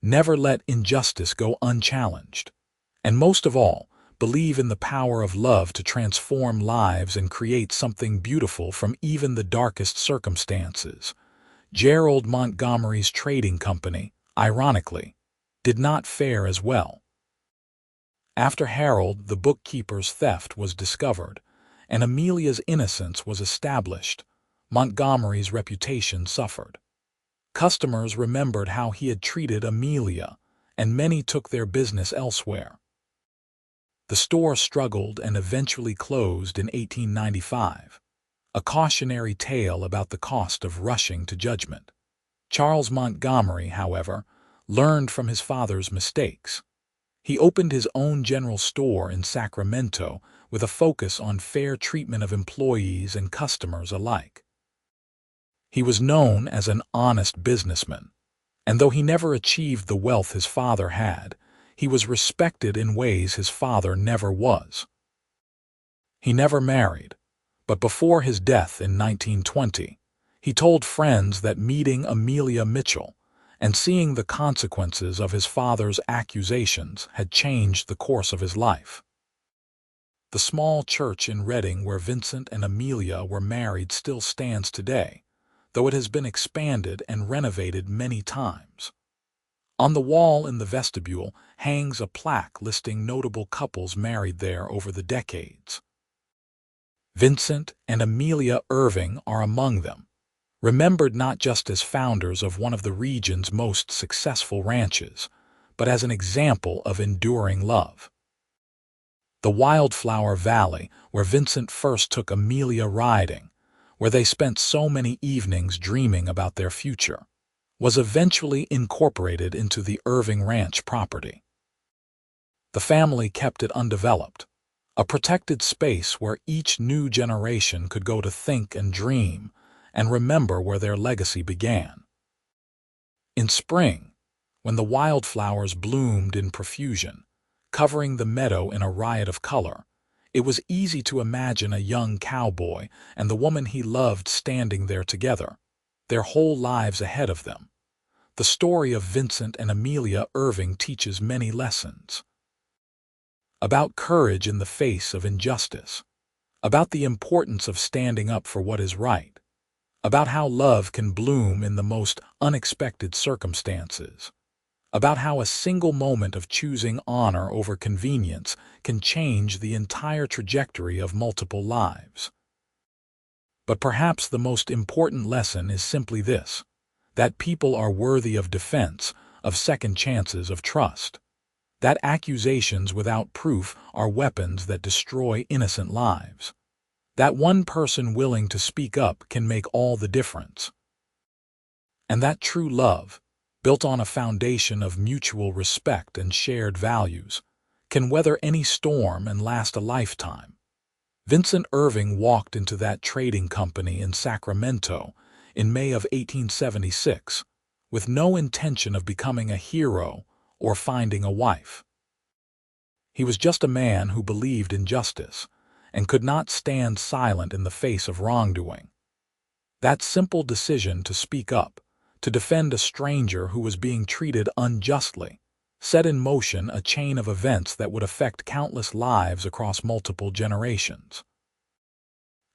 Never let injustice go unchallenged. And most of all, believe in the power of love to transform lives and create something beautiful from even the darkest circumstances. Gerald Montgomery's trading company, ironically, did not fare as well. After Harold, the bookkeeper's theft was discovered, and Amelia's innocence was established, Montgomery's reputation suffered. Customers remembered how he had treated Amelia, and many took their business elsewhere. The store struggled and eventually closed in 1895, a cautionary tale about the cost of rushing to judgment. Charles Montgomery, however, learned from his father's mistakes. He opened his own general store in Sacramento with a focus on fair treatment of employees and customers alike. He was known as an honest businessman, and though he never achieved the wealth his father had, he was respected in ways his father never was. He never married, but before his death in 1920, he told friends that meeting Amelia Mitchell and seeing the consequences of his father's accusations had changed the course of his life. The small church in Redding where Vincent and Amelia were married still stands today, though it has been expanded and renovated many times. On the wall in the vestibule hangs a plaque listing notable couples married there over the decades. Vincent and Amelia Irving are among them, remembered not just as founders of one of the region's most successful ranches, but as an example of enduring love. The Wildflower Valley, where Vincent first took Amelia riding, where they spent so many evenings dreaming about their future, was eventually incorporated into the Irving Ranch property. The family kept it undeveloped, a protected space where each new generation could go to think and dream and remember where their legacy began. In spring, when the wildflowers bloomed in profusion, covering the meadow in a riot of color, it was easy to imagine a young cowboy and the woman he loved standing there together, their whole lives ahead of them. The story of Vincent and Amelia Irving teaches many lessons. About courage in the face of injustice, about the importance of standing up for what is right, about how love can bloom in the most unexpected circumstances, about how a single moment of choosing honor over convenience can change the entire trajectory of multiple lives. But perhaps the most important lesson is simply this: that people are worthy of defense, of second chances, of trust. That accusations without proof are weapons that destroy innocent lives. That one person willing to speak up can make all the difference. And that true love, built on a foundation of mutual respect and shared values, can weather any storm and last a lifetime. Vincent Irving walked into that trading company in Sacramento in May of 1876, with no intention of becoming a hero or finding a wife. He was just a man who believed in justice and could not stand silent in the face of wrongdoing. That simple decision to speak up, to defend a stranger who was being treated unjustly, set in motion a chain of events that would affect countless lives across multiple generations.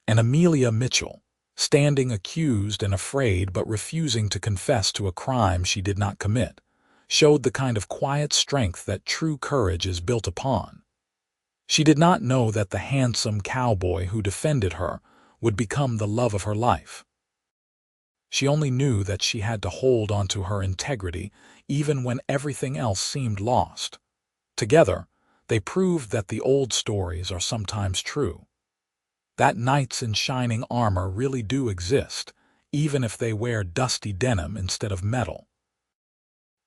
And Amelia Mitchell, standing accused and afraid but refusing to confess to a crime she did not commit, showed the kind of quiet strength that true courage is built upon. She did not know that the handsome cowboy who defended her would become the love of her life. She only knew that she had to hold on to her integrity even when everything else seemed lost. Together, they proved that the old stories are sometimes true. That knights in shining armor really do exist, even if they wear dusty denim instead of metal.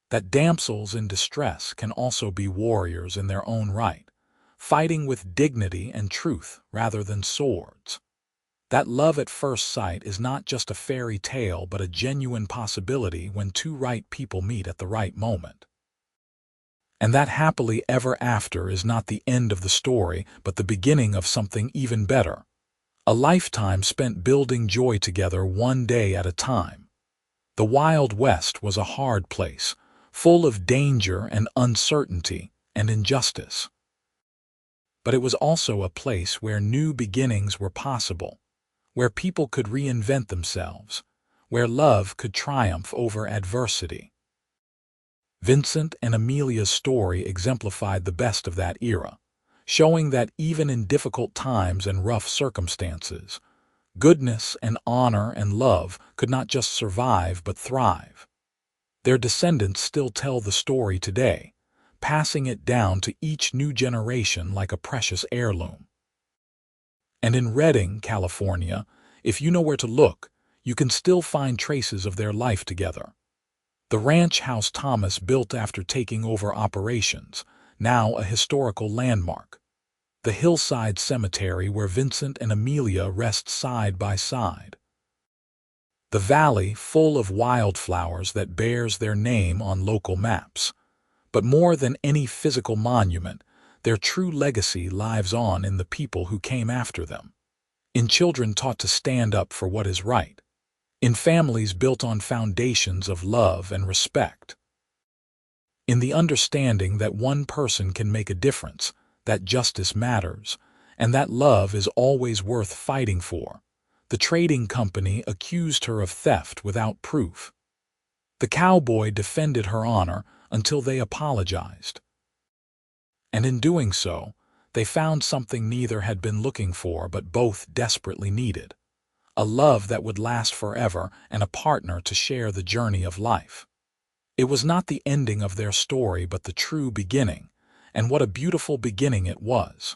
That damsels in distress can also be warriors in their own right, fighting with dignity and truth rather than swords. That love at first sight is not just a fairy tale but a genuine possibility when two right people meet at the right moment. And that happily ever after is not the end of the story but the beginning of something even better. A lifetime spent building joy together one day at a time. The Wild West was a hard place, full of danger and uncertainty and injustice. But it was also a place where new beginnings were possible, where people could reinvent themselves, where love could triumph over adversity. Vincent and Amelia's story exemplified the best of that era, showing that even in difficult times and rough circumstances, goodness and honor and love could not just survive but thrive. Their descendants still tell the story today, passing it down to each new generation like a precious heirloom. And in Redding, California, if you know where to look, you can still find traces of their life together. The ranch house Thomas built after taking over operations, now a historical landmark. The hillside cemetery where Vincent and Amelia rest side by side. The valley full of wildflowers that bears their name on local maps. But more than any physical monument, their true legacy lives on in the people who came after them. In children taught to stand up for what is right. In families built on foundations of love and respect. In the understanding that one person can make a difference, that justice matters, and that love is always worth fighting for. The trading company accused her of theft without proof. The cowboy defended her honor until they apologized. And in doing so, they found something neither had been looking for but both desperately needed. A love that would last forever and a partner to share the journey of life. It was not the ending of their story but the true beginning, and what a beautiful beginning it was.